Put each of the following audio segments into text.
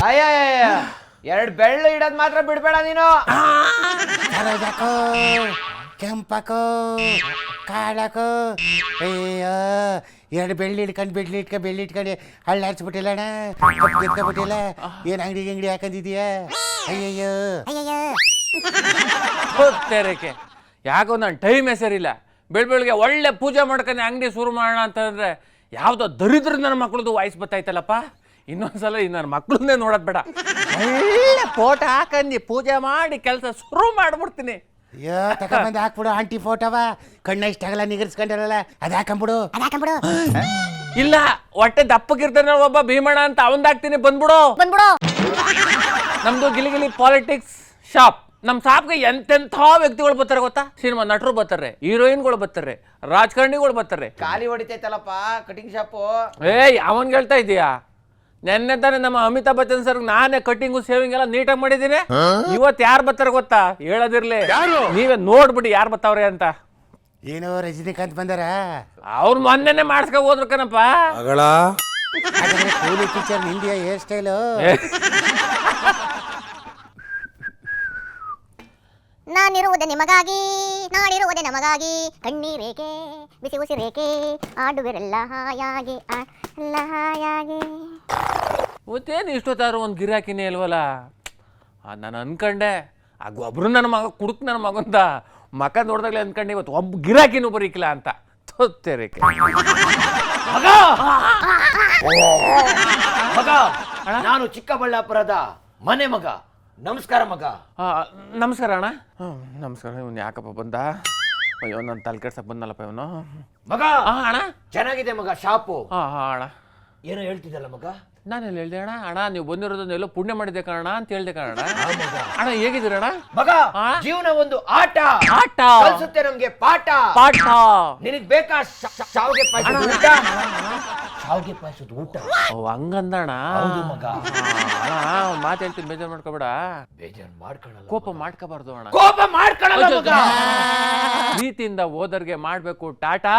ಅಯ್ಯ ಎರಡು ಬೆಳ್ಳು ಇಡೋದ್ ಮಾತ್ರ ಬಿಡ್ಬೇಡ ನೀನು. ಸರೋಜಕ್ಕೋ ಕೆಂಪಕ್ಕೋ ಕಾಳಕ್ಕೋ ಅಯ್ಯೋ ಎರಡು ಬೆಳ್ಳಿ ಇಟ್ಕೊಂಡು ಬೆಳ್ಳಿ ಇಟ್ಕೊಂಡು ಹಳ್ಳಾಡ್ಸ್ಬಿಟ್ಟಿಲ್ಲಣ್ಣ ಗೆದ್ಕೊಬಿಟ್ಟಿಲ್ಲ. ಏನು ಅಂಗಡಿ ಹಾಕೊಂಡಿದೀಯ? ಅಯ್ಯಯ್ಯೋ ತೆರಕೆ ಯಾಕೋ ನಾನು ಟೈಮ್ ಹೆಸರಿಲ್ಲ. ಬೆಳಗ್ಗೆ ಒಳ್ಳೆ ಪೂಜೆ ಮಾಡ್ಕೊಂಡು ಅಂಗಡಿ ಶುರು ಮಾಡೋಣ ಅಂತಂದ್ರೆ ಯಾವುದೋ ದರಿದ್ರ ನನ್ನ ಮಕ್ಳದ್ದು ವಾಯ್ಸ್ ಬತ್ತಾಯ್ತಲ್ಲಪ್ಪ. ಇನ್ನೊಂದ್ಸಲ ನನ್ನ ಮಕ್ಳನ್ನೇ ನೋಡೋದು ಬೇಡ. ಒಳ್ಳೆ ಫೋಟೋ ಹಾಕಂದು ಪೂಜೆ ಮಾಡಿ ಕೆಲಸ ಶುರು ಮಾಡ್ಬಿಡ್ತೀನಿ. ಅಯ್ಯೋ ತಗೊಂಬಂದು ಹಾಕ್ಬಿಡು ಆಂಟಿ ಫೋಟೋವ. ಕಣ್ಣ ಇಷ್ಟಾಗಲ್ಲ ನಿಗರ್ಸ್ಕೊಂಡಲ್ಲ ಅದು ಹಾಕೊಂಬಿಡು. ಇಲ್ಲ ಹೊಟ್ಟೆ ದಪ್ಪಗಿರ್ತಾನೆ ಒಬ್ಬ ಭೀಮಣ್ಣ ಅಂತ ಅವಂದಾಗ್ತೀನಿ. ಬಂದ್ಬಿಡು. ನಮ್ದು ಗಿಲಿಗಿಲಿ ಪಾಲಿಟಿಕ್ಸ್ ಶಾಪ್. ನಮ್ಮ ಶಾಪ್ಗೆ ಎಂತೆಂಥ ವ್ಯಕ್ತಿಗಳು ಬರ್ತಾರೆ ಗೊತ್ತಾ? ಸಿನಿಮಾ ನಟರು ಬರ್ತಾರೆ, ಹೀರೋಯಿನ್ಗಳು ಬರ್ತಾರೆ, ರಾಜಕಾರಣಿಗಳು ಬರ್ತಾರೆ. ಖಾಲಿ ಹೊಡಿತೈತಲ್ಲಪ್ಪ ಕಟಿಂಗ್ ಶಾಪು. ಅವನ್ಗೆ ಹೇಳ್ತಾ ಇದೀಯಾ? ನೆನ್ನೆ ತಾನೆ ನಮ್ಮ ಅಮಿತಾಬ್ ಬಚ್ಚನ್ ಸರ್ ನಾನೇ ಕಟಿಂಗು ಸೇವಿಂಗ್ ಎಲ್ಲ ನೀಟಾಗಿ ಮಾಡಿದ್ದೀನಿ. ಇವತ್ತು ಯಾರು ಬರ್ತಾರೆ ಗೊತ್ತಾ? ಹೇಳೋದಿರ್ಲಿ, ನೀವೇ ನೋಡ್ಬಿಡಿ ಯಾರು ಬರ್ತಾವ್ರೆ ಅಂತ. ಏನೋ ರಜನಿಕಾಂತ್ ಬಂದಾರ? ಅವ್ರು ಮೊನ್ನೆನೆ ಮಾಡಿಸ್ಕೊ ಹೋದ್ರು ಕಣಪ್ಪ. ಕೂಲಿ ಟೀಚರ್ ನಿಂದಿಯ ಹೇರ್ ಸ್ಟೈಲು. ನಾನಿರುವುದೇ ನಿಮಗಾಗಿ, ನಾಡಿರುವುದೇ ನಮಗಾಗಿ, ಕಣ್ಣೀರೇಕೆ ಬಿಸಿ ಉಸಿರೇಕೆ, ಆಡುವಿರೆಲ್ಲ ಹಾಯಾಗಿ ಎಲ್ಲ ಹಾಯಾಗಿ. ಮತ್ತೇನು ಇಷ್ಟೊತ್ತಾರು ಒಂದು ಗಿರಾಕಿನೇ ಇಲ್ವಲ್ಲ? ನಾನು ಅನ್ಕಂಡೆ ಆ ಗೊಬ್ಬರು ನನ್ನ ಮಗ ಕುಡುಕ್ ನನ್ನ ಮಗಂತ ಮಕ ನೋಡ್ದಾಗಲೇ ಅನ್ಕಂಡೆ ಇವತ್ತು ಒಬ್ಬ ಗಿರಾಕಿನೂ ಬರೀಕಿಲ್ಲ ಅಂತ. ತೊತ್ತೇರಿಕೆ ಮಗ, ನಾನು ಚಿಕ್ಕಬಳ್ಳಾಪುರದ ಮನೆ ಮಗ. ನಮಸ್ಕಾರ ಮಗ. ನಮಸ್ಕಾರ ಅಣ್ಣ. ನಮಸ್ಕಾರ. ಇವನು ಯಾಕಪ್ಪ ಬಂದ? ಅಯ್ಯೋ ನನ್ನ ತಲೆ ಕೆಡ್ಸಕ್ಕೆ ಬಂದಲ್ಲಪ್ಪ ಇವನು. ಮಗ ಅಣ್ಣ ಚೆನ್ನಾಗಿದೆ ಮಗ ಶಾಪು. ಅಣ್ಣ ಏನೋ ಹೇಳ್ತಿದ್ದಲ್ಲ ಮಗ? ನಾನೆಲ್ಲ ಹೇಳ್ದೆ ಅಣ್ಣ? ಅಣ್ಣ ನೀವು ಬಂದಿರೋದನ್ನೆಲ್ಲೋ ಪುಣ್ಯ ಮಾಡಿದ್ದೆ ಕಣ ಅಂತ ಹೇಳ್ದೆ ಕಣ. ಅಣ್ಣ ಹೇಗಿದ್ದೀರಣ್ಣ? ಮಗ ಜೀವನ ಒಂದು ಆಟ. ಆಟ ಕಲಿಸುತ್ತೆ ನಮ್ಗೆ ಪಾಠ. ನಿನಗ್ ಬೇಕಾ ಶಾವಿಗೆ ಪಾಯಸದ ಊಟ? ಶಾವಿಗೆ ಪಾಯಸದ ಊಟ ಹಂಗಂದಣ್ಣ. ಮಗ ಅಣ್ಣ ಮಾತು ಹೇಳ್ತೀನಿ, ಬೇಜಾರು ಮಾಡ್ಕೋಬೇಡ. ಬೇಜಾರು ಮಾಡ್ಕೊಳ್ಳಲ್ಲ. ಕೋಪ ಮಾಡ್ಕೋಬಾರ್ದು ಅಣ್ಣ. ಕೋಪ ಮಾಡ್ಕೊಳ್ಳಲ್ಲ ಮಗ. ಪ್ರೀತಿಯಿಂದ ಹೋದರ್ಗೆ ಮಾಡ್ಬೇಕು ಟಾಟಾ.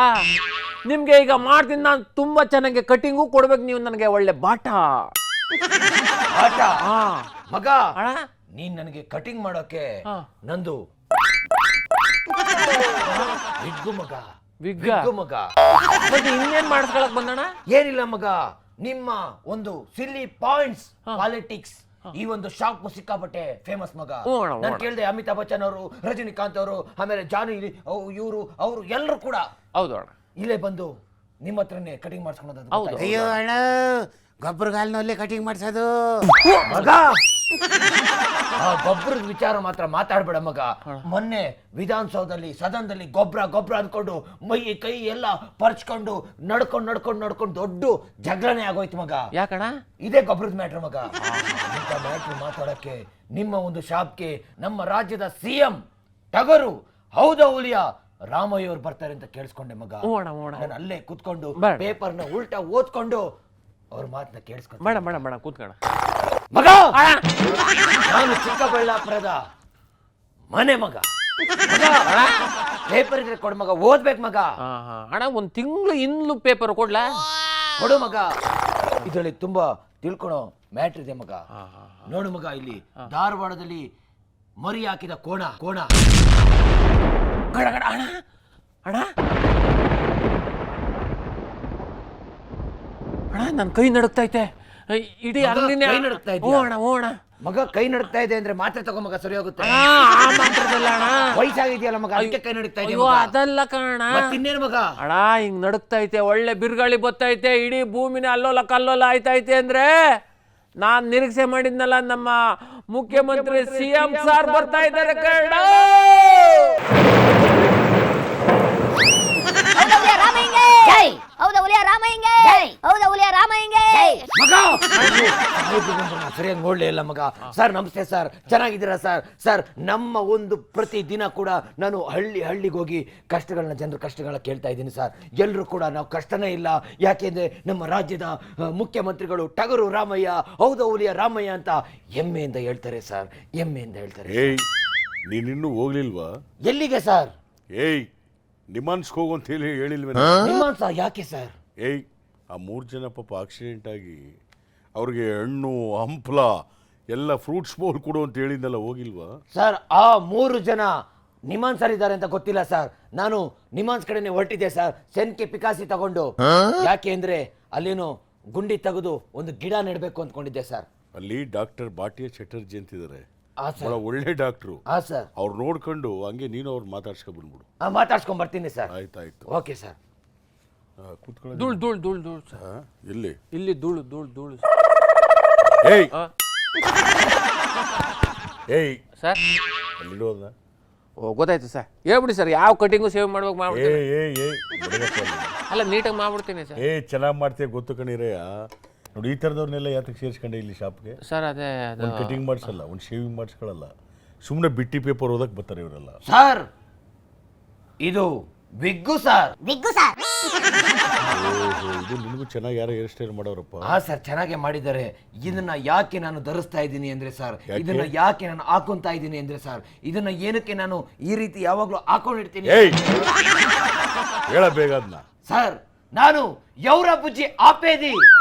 ನಿಮ್ಗೆ ಈಗ ಮಾಡ್ತೀನಿ ನಾನು ತುಂಬಾ ಚೆನ್ನಾಗಿ ಕಟಿಂಗು ಕೊಡ್ಬೇಕು ನೀವು ನನಗೆ ಒಳ್ಳೆ ಬಾಟ. ಮಗ ಅಣ್ಣ ನೀನ್ ನನಗೆ ಕಟಿಂಗ್ ಮಾಡೋಕೆ ನಂದು ವಿಗ್ಗು ಮಗ. ವಿಗ್ಗು ಮಗ. ಮತ್ತೆ ಇನ್ನೇನ್ ಮಾಡಿಸ್ಕೊಳಕ್ ಬಂದಣ್ಣ? ಏನಿಲ್ಲ ಮಗ, ನಿಮ್ಮ ಒಂದು ಸಿಲ್ಲಿ ಪಾಯಿಂಟ್ಸ್ ಪಾಲಿಟಿಕ್ಸ್ ಈ ಒಂದು ಶಾಪ್ ಸಿಕ್ಕಾಪಟ್ಟೆ ಫೇಮಸ್ ಮಗ. ನಾನು ಕೇಳಿದೆ ಅಮಿತಾಬ್ ಬಚ್ಚನ್ ಅವರು, ರಜನಿಕಾಂತ್ ಅವರು, ಆಮೇಲೆ ಜಾನಿ ಇವರು ಅವರು ಎಲ್ಲರೂ ಕೂಡ ಹೌದು ಅಣ್ಣ ಇಲ್ಲೇ ಬಂದು ನಿಮ್ಮ ಹತ್ರನೇ ಕಟಿಂಗ್ ಮಾಡಿಸ್ಕೊಳ್ಳೋದು. ಅಯ್ಯೋ ಅಣ್ಣ, ಗೊಬ್ಬರಗಾಲ್ನಲ್ಲೇ ಕಟಿಂಗ್ ಮಾಡಿಸೋದು ಮಗ. ಗೊಬ್ಬರದ ವಿಚಾರ ಮಾತ್ರ ಮಾತಾಡ್ಬೇಡ ಮಗ. ಮೊನ್ನೆ ವಿಧಾನಸೌಧದಲ್ಲಿ ಸದನದಲ್ಲಿ ಗೊಬ್ಬರ ಅನ್ಕೊಂಡು ಮೈ ಕೈ ಎಲ್ಲ ಪರ್ಚ್ಕೊಂಡು ನಡ್ಕೊಂಡು ದೊಡ್ಡ ಜಗಳನೆ ಆಗೋಯ್ತು ಮಗ. ಯಾಕಣ್ಣ? ಇದೇ ಗೊಬ್ಬರದ ಮ್ಯಾಟ್ರ್ ಮಗ. ಇಂಥ ಮ್ಯಾಟ್ರ್ ಮಾತಾಡಕ್ಕೆ ನಿಮ್ಮ ಒಂದು ಶಾಪ್ಗೆ ನಮ್ಮ ರಾಜ್ಯದ ಸಿಎಂ ಟಗರು ಹೌದೌಲಿಯ ರಾಮಯ್ಯ ಅವ್ರು ಬರ್ತಾರೆ ಅಂತ ಕೇಳಿಸ್ಕೊಂಡೆ ಮಗ. ನಾನು ಅಲ್ಲೇ ಕೂತ್ಕೊಂಡು ಪೇಪರ್ನ ಉಲ್ಟಾ ಓದ್ಕೊಂಡು ಅವ್ರ ಮಾತನ್ನ ಕೇಳಿಸ್ಕೊಂಡು ಬೇಡ ಕೂತ್ಕೋಣ ಮಗ. ನಾನು ಚಿಕ್ಕಬಳ್ಳಾಪುರದ ಮನೆ ಮಗ. ಪೇಪರ್ ಇದ್ರೆ ಕೊಡು ಮಗ, ಓದ್ಬೇಕು ಮಗ. ಅಣ್ಣ ಒಂದು ತಿಂಗಳು ಇನ್ನು ಪೇಪರ್ ಕೊಡ್ಲಾ? ಕೊಡು ಮಗ. ಇದರಲ್ಲಿ ತುಂಬಾ ತಿಳ್ಕೊಳೋ ಮ್ಯಾಟ್ರ್ ಇದೆ ಮಗ. ನೋಡು ಮಗ, ಇಲ್ಲಿ ಧಾರವಾಡದಲ್ಲಿ ಮರಿ ಹಾಕಿದ ಕೋಣ. ಅಣ್ಣ ನನ್ನ ಕೈ ನಡುಕ್ತೈತೆ. ಇಡೀ ಅಂಗಡಿನೇ ನಡುಕ್ತಾ ಇದೆ. ಮಗ ಕೈ ನಡುಕ್ತಾ ಇದೆ ಅಂದ್ರೆ ಮಾತ್ರೆ ತಗೋ ಮಗ, ಸರಿ ಹೋಗುತ್ತೆ. ವಯಸ್ಸಾಗಿದೆಯಲ್ಲ ಮಗ, ಅದಕ್ಕೆ ಕೈ ನಡುಕ್ತಾ ಇದೆ. ಅದಲ್ಲ ಕಣ, ಇನ್ನೇನು ಮಗ? ಅಣ್ಣ ಹಿಂಗ್ ನಡುಕ್ತೈತೆ, ಒಳ್ಳೆ ಬಿರುಗಾಳಿ ಬತ್ತೈತೆ, ಇಡೀ ಭೂಮಿನ ಅಲ್ಲೋಲ ಕಲ್ಲೋಲ ಆಯ್ತೈತೆ ಅಂದ್ರೆ ನಾನ್ ನಿರೀಕ್ಷೆ ಮಾಡಿದ್ನಲ್ಲ ನಮ್ಮ ಮುಖ್ಯಮಂತ್ರಿ ಸಿಎಂ ಸಾರ್ ಬರ್ತಾ ಇದ್ದಾರೆ ಕಣ. ಸರಿಯಾಗಿ ನೋಡ್ಲೇ ಇಲ್ಲ ಮಗ. ಸರ್ ನಮಸ್ತೆ ಸರ್, ಚೆನ್ನಾಗಿದ್ದೀರಾ ಸರ್? ಸರ್ ನಮ್ಮ ಒಂದು ಪ್ರತಿ ದಿನ ಕೂಡ ನಾನು ಹಳ್ಳಿಗೆ ಹೋಗಿ ಜನರ ಕಷ್ಟಗಳನ್ನ ಕೇಳ್ತಾ ಇದ್ದೀನಿ ಸರ್. ಎಲ್ಲರೂ ಕೂಡ ನಾವು ಕಷ್ಟನೇ ಇಲ್ಲ, ಯಾಕೆಂದ್ರೆ ನಮ್ಮ ರಾಜ್ಯದ ಮುಖ್ಯಮಂತ್ರಿಗಳು ಟಗರು ರಾಮಯ್ಯ ಹೌದೌಲಿಯ ರಾಮಯ್ಯ ಅಂತ ಹೆಮ್ಮೆಯಿಂದ ಹೇಳ್ತಾರೆ ಸರ್, ಹೆಮ್ಮೆಯಿಂದ ಹೇಳ್ತಾರೆ. ನೀನಿನ್ನೂ ಹೋಗ್ಲಿಲ್ವಾ? ಎಲ್ಲಿಗೆ ಸರ್? ನಿಮಾನ್ಸ್ಗೆ ಹೋಗು ಅಂತ ಹೇಳಿಲ್ವೇ? ನಿಮಾನ್ಸ ಯಾಕೆ ಸರ್? ಆ 3 ಜನ ಪಾಪ ಆಕ್ಸಿಡೆಂಟ್ ಆಗಿ ಅವ್ರಿಗೆ ಹಣ್ಣು ಹಂಪ್ಲ ಎಲ್ಲ ಫ್ರೂಟ್ಸ್ ಬೌಲ್ ಕೊಡು ಅಂತ ಹೇಳಿದ್ನಲ್ಲ, ಹೋಗಿಲ್ವಾ? ಸರ್ ಆ 3 ಜನ ನಿಮಾನ್ಸ್ ಇದ್ದಾರೆ ಅಂತ ಗೊತ್ತಿಲ್ಲ ಸರ್. ನಾನು ನಿಮಾನ್ಸ್ ಕಡೆನೆ ಹೊರಟಿದ್ದೆ ಸರ್, ಸೆನ್ಕೆ ಪಿಕಾಸಿ ತಗೊಂಡು. ಯಾಕೆ ಅಂದ್ರೆ ಅಲ್ಲೇನು ಗುಂಡಿ ತೆಗೆದು ಒಂದು ಗಿಡ ನೆಡಬೇಕು ಅಂದ್ಕೊಂಡಿದ್ದೆ ಸರ್. ಅಲ್ಲಿ ಡಾಕ್ಟರ್ ಭಾಟಿಯಾ ಚಟರ್ಜಿ ಅಂತಿದ್ದಾರೆ, ಹಾ ಸರ್. ಬಹಳ ಒಳ್ಳೆ ಡಾಕ್ಟ್ರು. ಹಾ ಸರ್. ಅವ್ರು ನೋಡ್ಕೊಂಡು ಹಂಗೆ ನೀನು ಅವ್ರು ಮಾತಾಡ್ಸ್ಕೊ ಬಂದ್ಬಿಡು. ಮಾತಾಡ್ಸ್ಕೊಂಡ್ ಬರ್ತೀನಿ ಸರ್. ಆಯ್ತಾಯ್ತು. Okay sir. ಕೂತ್ಕೊಳ್ಳಿ. ಧೂಳು ಸರ್. ಎಲ್ಲಿ? ಇಲ್ಲಿ ಧೂಳು ಏಯ್ ಏಯ್ ಸರ್. ಅಲ್ಲಿಡೋದ? ಓ ಗೊತ್ತಾಯ್ತು ಸರ್, ಹೇಳ್ಬಿಡಿ ಸರ್, ಯಾವ ಕಟಿಂಗು ಸೇವ್ ಮಾಡ್ಬೇಕು ಏ ಮಾಡ್ಬಿಡ್ತೀನಿ. ಏ ಏಯ್ ಬಡಗಪ್ಪ ಅಲ್ಲಿ. ಅಲ್ಲ ನೀಟಾಗಿ ಮಾಡ್ಬಿಡ್ತೀನಿ ಸರ್. ಚೆನ್ನಾಗಿ ಮಾಡ್ತೀಯ ಗೊತ್ತು ಕಣಿರಯ್ಯ. ನೋಡಿ ಈ ಥರದವ್ರನ್ನೆಲ್ಲ ಯಾತಕ್ಕೆ ಸೇರಿಸ್ಕೊಂಡೆ ಇಲ್ಲಿ ಶಾಪ್ಗೆ? ಸರ್ ಅದೇ ಅದು ಒಂದು ಕಟಿಂಗ್ ಮಾಡಿಸಲ್ಲ, ಒಂದು ಶೇವಿಂಗ್ ಮಾಡಿಸ್ಕೊಳ್ಳಲ್ಲ, ಸುಮ್ಮನೆ ಬಿಟ್ಟಿ ಪೇಪರ್ ಓದಕ್ಕೆ ಬರ್ತಾರೆ ಇವರೆಲ್ಲ. ಸರ್ ಇದು ವಿಗ್ಗು ಸರ್. ವಿಗ್ಗು ಸರ್. ಇದು ನಿನಗೂ ಚೆನ್ನಾಗಿ ಯಾರೋ ಹೇರ್ ಸ್ಟೈಲ್ ಮಾಡೋರಪ್ಪ. ಹಾ ಸರ್, ಚೆನ್ನಾಗೆ ಮಾಡಿದ್ದಾರೆ. ಇದನ್ನ ಯಾಕೆ ನಾನು ಧರಿಸ್ತಾ ಇದ್ದೀನಿ ಅಂದ್ರೆ ಸರ್, ಯಾಕೆ? ಇದನ್ನ ಯಾಕೆ ನಾನು ಹಾಕೊಂತಾ ಇದ್ದೀನಿ ಅಂದ್ರೆ ಸರ್, ಇದನ್ನ ಏನಕ್ಕೆ ನಾನು ಈ ರೀತಿ ಯಾವಾಗ್ಲೂ ಹಾಕೊಂಡಿರ್ತೀನಿ ಏಯ್ ಹೇಳ ಬೇಗ ಅದನ್ನ. ಸರ್, ನಾನು ಯೌರ ಬುಜ್ಜಿ ಆಪೇದಿ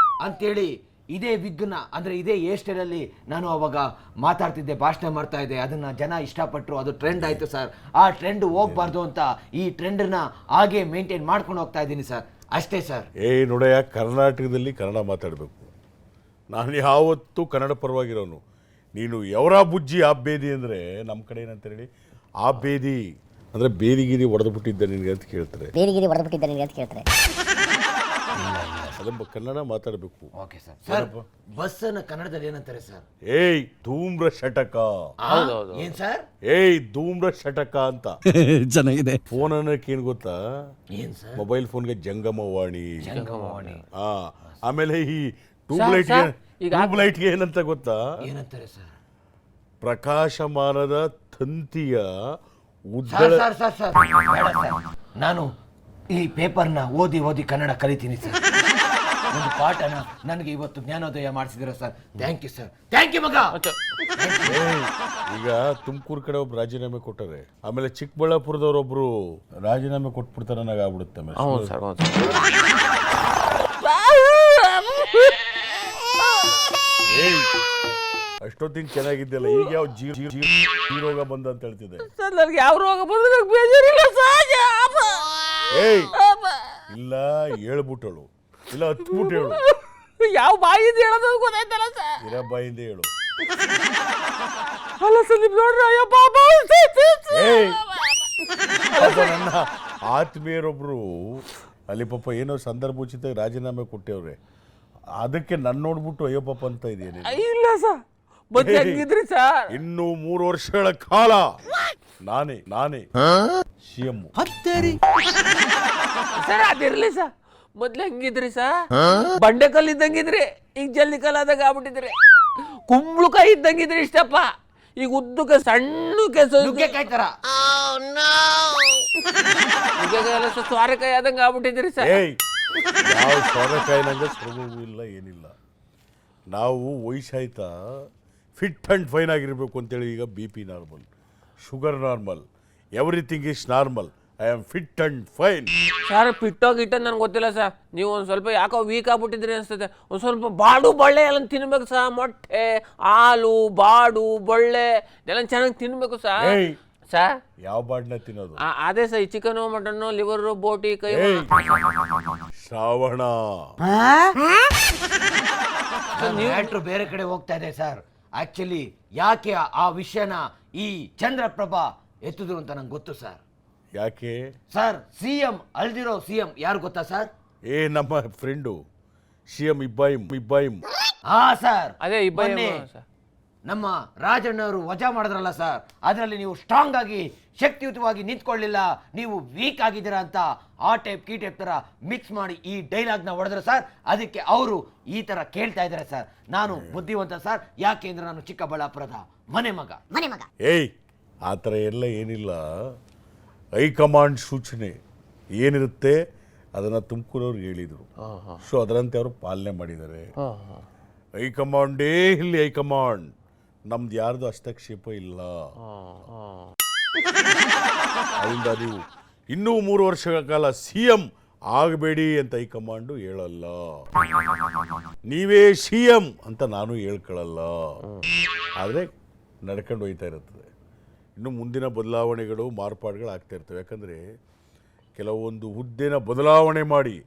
ಅಂತೇಳಿ ಇದೇ ವಿಗ್ನ ಅಂದ್ರೆ ಇದೇ ಹೇರ್ ಸ್ಟೈಲ್ ಅಲ್ಲಿ ನಾನು ಅವಾಗ ಮಾತಾಡ್ತಿದ್ದೆ, ಭಾಷಣ ಮಾಡ್ತಾ ಇದ್ದೆ. ಅದನ್ನ ಜನ ಇಷ್ಟಪಟ್ಟರು, ಅದು ಟ್ರೆಂಡ್ ಆಯ್ತು ಸರ್. ಆ ಟ್ರೆಂಡ್ ಹೋಗ್ಬಾರ್ದು ಅಂತ ಈ ಟ್ರೆಂಡ್ನ ಹಾಗೆ ಮೇಂಟೈನ್ ಮಾಡ್ಕೊಂಡು ಹೋಗ್ತಾ ಇದ್ದೀನಿ ಸರ್, ಅಷ್ಟೇ ಸರ್. ನೋಡಯ್ಯ, ಕರ್ನಾಟಕದಲ್ಲಿ ಕನ್ನಡ ಮಾತಾಡಬೇಕು. ನಾನು ಯಾವತ್ತೂ ಕನ್ನಡ ಪರವಾಗಿರೋನು. ನೀನು ಯವರ ಬುಜ್ಜಿ ಆಬೇದಿ ಅಂದರೆ ನಮ್ಮ ಕಡೆ ಏನಂತ ಹೇಳಿ ಆಬೇದಿ ಅಂದರೆ ಬೇದಿಗಿದಿ ಹೊಡೆದ್ಬಿಟ್ಟಿದ್ದೆ ನಿನಗೆ ಅಂತ ಕೇಳ್ತಾರೆ. ಬೇರಿಗಿರಿ ಹೊಡೆದ್ಬಿಟ್ಟಿದ್ದ ನಿನಗೆ ಅಂತ ಕೇಳ್ತಾರೆ. ಅದನ್ನ ಕನ್ನಡ ಮಾತಾಡಬೇಕು. Okay sir. ಸರ್ ಬಸ್ಸನ್ನ ಕನ್ನಡದಲ್ಲಿ ಏನಂತಾರೆ ಸರ್? ಏಯ್ ಧೂಮ್ರ ಶಟಕ. ಹೌದೌದು. ಏನ್ ಸರ್? ಏಯ್ ಧೂಮ್ರ ಶಟಕ ಅಂತ ಚೆನ್ನಾಗಿದೆ. ಫೋನ್ ಅನ್ನೋಕೆ ಏನು ಗೊತ್ತಾ? ಏನ್ ಸರ್? ಮೊಬೈಲ್ ಫೋನ್ಗೆ ಜಂಗಮವಾಣಿ. ಜಂಗಮವಾಣಿ. ಆಮೇಲೆ ಈ ಸರ್, ಟ್ಯೂಬ್ ಲೈಟ್ಗೆ ಏನಂತ ಗೊತ್ತಾ? ಏನಂತಾರೆ ಸರ್? ಪ್ರಕಾಶಮಾನದ ತಂತಿಯ ಸರ್ ಉದ್ದಳ. ಸರ್ ಸರ್ ಸರ್ ಬೇಡ ಸರ್, ನಾನು ಈ ಪೇಪರ್ನ ಓದಿ ಕನ್ನಡ ಕಲಿತೀನಿ ಸರ್. ಒಂದು ಪಾಠನ ನನಗೆ ಇವತ್ತು ಜ್ಞಾನೋದಯ ಮಾಡಿಸಿದಿರ sir. Thank you sir, thank you ಮಗ. ಏಯ್, ಈಗ ತುಮಕೂರು ಕಡೆ ಒಬ್ರು ರಾಜೀನಾಮೆ ಕೊಟ್ಟರೆ, ಆಮೇಲೆ ಚಿಕ್ಕಬಳ್ಳಾಪುರದವ್ರೊಬ್ರು ರಾಜೀನಾಮೆ ಕೊಟ್ಬಿಡ್ತಾರೆ ನನಗೆ ಆಗ್ಬಿಡುತ್ತೆ. ಆಮೇಲೆ ಹೌದು ಸರ್, ಹೌದು ಏಯ್ ಅಷ್ಟೊತ್ತಿನ ಚೆನ್ನಾಗಿದ್ದೆಲ್ಲ, ಈಗ ಯಾವ ರೋಗ ಬಂದ ಅಂತ ಹೇಳ್ತಿದ್ದೆ. ಸರ್. ನನಗೆ ಯಾವ ರೋಗ ಬಂದ್ರೆ ಬೇಜಾರಿಲ್ಲ ಸಹಜ. ಏಯ್ ಇಲ್ಲ ಹೇಳ್ಬಿಟ್ಟಳು, ಇಲ್ಲ ಹತ್ಬಿಟ್ಟು ಹೇಳು. ಯಾವ ಬಾಯಿಂದ ಹೇಳೋದು ಗೊತ್ತಾಯ್ತಲ್ಲ ಸರ್. ಇರ ಬಾಯಿಂದ ಹೇಳು. ಅಲ್ಲ ಸರ್, ನಿಮ್ ನೋಡ್ರಿ ಅಯ್ಯೋ ಪಾಪ. ಏಯ್ ಪಾಪ ನನ್ನ ಆತ್ಮೀಯರೊಬ್ರು ಅಲ್ಲಿ ಪಾಪ ಏನೋ ಸಂದರ್ಭೋಚಿತ ರಾಜೀನಾಮೆ ಕೊಟ್ಟೇವ್ರೆ, ಅದಕ್ಕೆ ನನ್ನ ನೋಡ್ಬಿಟ್ಟು ಅಯ್ಯೋ ಪಾಪ ಅಂತ ಇದೆಯೇನೆ. ಇಲ್ಲ ಸರ್, ಮತ್ತೆ ಹೆಂಗಿದ್ರಿ ಸರ್? ಇನ್ನು 3 ವರ್ಷಗಳ ಕಾಲ ನಾನೇ ಸಿಎಂ. ಸರ್ ಅದಿರ್ಲಿ ಸರ್, ಮೊದ್ಲು ಹೆಂಗಿದ್ರಿ ಸರ್? ಬಂಡೆಕಲ್ ಇದ್ದಂಗಿದ್ರಿ, ಈಗ ಜಲ್ದಿ ಕಲ್ಲಾದಾಗ ಆಗ್ಬಿಟ್ಟಿದ್ರಿ. ಕುಂಬಳಕಾಯಿ ಇದ್ದಂಗಿದ್ರಿ ಇಷ್ಟಪ್ಪ, ಈಗ ಉದ್ದಕ್ಕೆ ಸಣ್ಣ ಕೆಸ ನುಗ್ಗೆಕಾಯಿ ತರ. ಸ್ವಾರಕಾಯಿ ಆದಂಗೆ ಆಗ್ಬಿಟ್ಟಿದ್ರಿ ಸರ್. ಏಯ್ ಯಾವ ಸೊರಕಾಯಿನಂಗೆ ಸೊರಗು ಇಲ್ಲ, ಏನಿಲ್ಲ. ನಾವು ವಯಸ್ಸಾಯ್ತಾ ಫಿಟ್ ಆ್ಯಂಡ್ ಫೈನ್ ಆಗಿರಬೇಕು ಅಂತೇಳಿ ಈಗ BP normal, sugar normal, everything is normal. I am fit and fine. Sir ಪಿಟ್ಟೋಗಿಟ್ಟ ನನಗೆ ಗೊತ್ತಿಲ್ಲ ಸರ್, ನೀವು ಒಂದು ಸ್ವಲ್ಪ ಯಾಕೋ ವೀಕ್ ಆಗ್ಬಿಟ್ಟಿದ್ರಿ ಅನಿಸ್ತದೆ. ಒಂದು ಸ್ವಲ್ಪ ಬಾಡು ಬಳ್ಳೆ ಎಲ್ಲ ತಿನ್ಬೇಕು ಸರ್. ಮೊಟ್ಟೆ, ಹಾಲು, ಬಾಡು, ಬಳ್ಳೆ ಎಲ್ಲ ಚೆನ್ನಾಗಿ ತಿನ್ಬೇಕು ಸರ್. ಏಯ್ ಸರ್ ಯಾವ ಬಾಡ್ನ ತಿನ್ನೋದು? ಅದೇ ಸರ್, ಈ ಚಿಕನು, ಮಟನ್ನು, ಲಿವರು, ಬೋಟಿ, ಕೈ. ಏಯ್ ಶ್ರಾವಣ, ಮ್ಯಾಟ್ರು ಬೇರೆ ಕಡೆ ಹೋಗ್ತಾ ಇದೆ ಸರ್. ಆಕ್ಚುಲಿ ಯಾಕೆ ಆ ವಿಷಯನ ಈ ಚಂದ್ರಪ್ರಭಾ ಎತ್ತಿದ್ರು ಅಂತ ನಂಗೆ ಗೊತ್ತು ಸರ್. ಯಾಕೆ ಸರ್, CM ಅಲ್ದಿರೋ CM ಯಾರು ಗೊತ್ತಾ ಸರ್? ನಮ್ಮ ಫ್ರೆಂಡು CM ಇಬ್ಬಾಯಿಂ. ಹಾ ಸರ್, ಅದೇ ಇಬ್ಬಾಯಿ ಮೊನ್ನೆ ಸರ್. ನಮ್ಮ ರಾಜಣ್ಣವರು ವಜಾ ಮಾಡಿದ್ರಲ್ಲ ಸರ್, ಅದರಲ್ಲಿ ನೀವು ಸ್ಟ್ರಾಂಗ್ ಆಗಿ ಶಕ್ತಿಯುತವಾಗಿ ನಿಂತ್ಕೊಳ್ಳಿಲ್ಲ, ನೀವು ವೀಕ್ ಆಗಿದ್ದೀರಾ ಅಂತ ಆ ಟೈಪ್ ಕೀ ಟೈಪ್ ತರ ಮಿಕ್ಸ್ ಮಾಡಿ ಈ ಡೈಲಾಗ್ನ ಹೊಡೆದ್ರು ಸರ್. ಅದಕ್ಕೆ ಅವರು ಈ ತರ ಕೇಳ್ತಾ ಇದ್ದಾರೆ ಸರ್. ನಾನು ಬುದ್ಧಿವಂತ ಸರ್, ಯಾಕೆಂದ್ರೆ ನಾನು ಚಿಕ್ಕಬಳ್ಳಾಪುರದ ಮನೆ ಮಗ. ಏಯ್ ಆ ಥರ ಎಲ್ಲ ಏನಿಲ್ಲ. ಹೈಕಮಾಂಡ್ ಸೂಚನೆ ಏನಿರುತ್ತೆ ಅದನ್ನು ತುಮಕೂರವ್ರಿಗೆ ಹೇಳಿದರು. ಸೊ ಅದರಂತೆ ಅವರು ಪಾಲನೆ ಮಾಡಿದ್ದಾರೆ. ಹೈಕಮಾಂಡೇ ಇಲ್ಲಿ ಹೈಕಮಾಂಡ್, ನಮ್ದು ಯಾರ್ದು ಹಸ್ತಕ್ಷೇಪ ಇಲ್ಲ. ಅದರಿಂದ ನೀವು ಇನ್ನೂ 3 ವರ್ಷಗಳ ಕಾಲ CM ಆಗಬೇಡಿ ಅಂತ ಹೈಕಮಾಂಡು ಹೇಳಲ್ಲ, ನೀವೇ CM ಅಂತ ನಾನು ಹೇಳ್ಕೊಳ್ಳಲ್ಲ. ಆದರೆ ನಡ್ಕೊಂಡು ಹೋಗ್ತಾ ಇರುತ್ತದೆ. ಇನ್ನು ಮುಂದಿನ ಬದಲಾವಣೆಗಳು ಮಾರ್ಪಾಡುಗಳು ಆಗ್ತಾ ಇರ್ತವೆ. ಯಾಕಂದರೆ ಕೆಲವೊಂದು ಹುದ್ದೆನ ಬದಲಾವಣೆ ಮಾಡಿ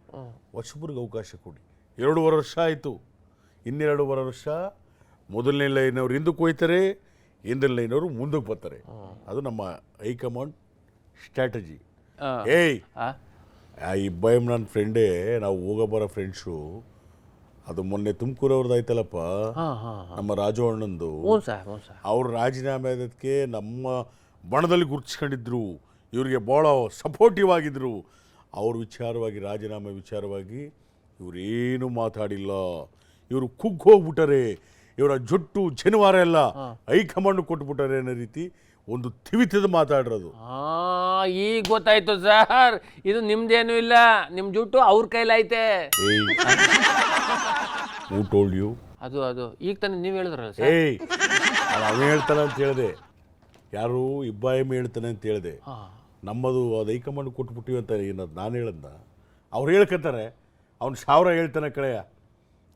ಹೊಸಬ್ರಿಗೆ ಅವಕಾಶ ಕೊಡಿ. 2.5 ವರ್ಷ ಆಯಿತು, ಇನ್ನೆರಡೂವರೆ ವರ್ಷ ಮೊದಲನೇ ಲೈನವ್ರು ಹಿಂದಕ್ಕೆ ಹೋಗ್ತಾರೆ, ಹಿಂದಿನ ಲೈನವರು ಮುಂದಕ್ಕೆ ಬರ್ತಾರೆ. ಅದು ನಮ್ಮ ಹೈಕಮಾಂಡ್ ಸ್ಟ್ರಾಟಜಿ. ಏಯ್ ಆ ಇಬ್ಬಾಯಮ್ ನನ್ನ ಫ್ರೆಂಡೇ, ನಾವು ಹೋಗಬರೋ ಫ್ರೆಂಡ್ಸು. ಅದು ಮೊನ್ನೆ ತುಮಕೂರವ್ರದ್ದು ಆಯ್ತಲ್ಲಪ್ಪ, ನಮ್ಮ ರಾಜು ಅಣ್ಣಂದು. ಅವ್ರು ರಾಜೀನಾಮೆ ಆದದಕ್ಕೆ ನಮ್ಮ ಬಣದಲ್ಲಿ ಗುರುತಿಸ್ಕೊಂಡಿದ್ರು, ಇವ್ರಿಗೆ ಭಾಳ ಸಪೋರ್ಟಿವ್ ಆಗಿದ್ರು. ಅವ್ರ ವಿಚಾರವಾಗಿ, ರಾಜೀನಾಮೆ ವಿಚಾರವಾಗಿ ಇವರೇನು ಮಾತಾಡಿಲ್ಲ. ಇವರು ಕುಗ್ಗಿ ಹೋಗ್ಬಿಟ್ಟಾರೆ, ಇವರ ಜೊಟ್ಟು ಜನವಾರ ಎಲ್ಲ ಹೈಕಮಾಂಡ್ ಕೊಟ್ಬಿಟ್ಟಾರೆ ಅನ್ನೋ ರೀತಿ ಒಂದು ತಿವಿತದ ಮಾತಾಡಿರೋದು. ಈಗ ಗೊತ್ತಾಯ್ತು ಸರ್, ಇದು ನಿಮ್ದೇನು ಇಲ್ಲ, ನಿಮ್ಮ ಜುಟ್ಟು ಅವ್ರ ಕೈಲೈತೆ. Who told you? ಅದು ಈಗ ತಾನೇ ನೀವು ಹೇಳಿದ್ರಲ್ಲ ಸರ್. ಏಯ್, ಅವನು ಹೇಳ್ತಾನೆ ಅಂತ ಹೇಳಿದೆ, ಯಾರು ಇಬ್ಬಾಯಮ್ ಹೇಳ್ತಾನೆ ಅಂತ ಹೇಳಿದೆ. ನಮ್ಮದು ಅದು ಹೈಕಮಾಂಡ್ ಕೊಟ್ಬಿಟ್ಟಿವಿ ಅಂತ ಏನದು ನಾನು ಹೇಳದ್ನ? ಅವ್ರು ಹೇಳ್ಕೊತಾರೆ, ಅವ್ನು 1000 ಹೇಳ್ತಾನೆ ಕಳೆಯ.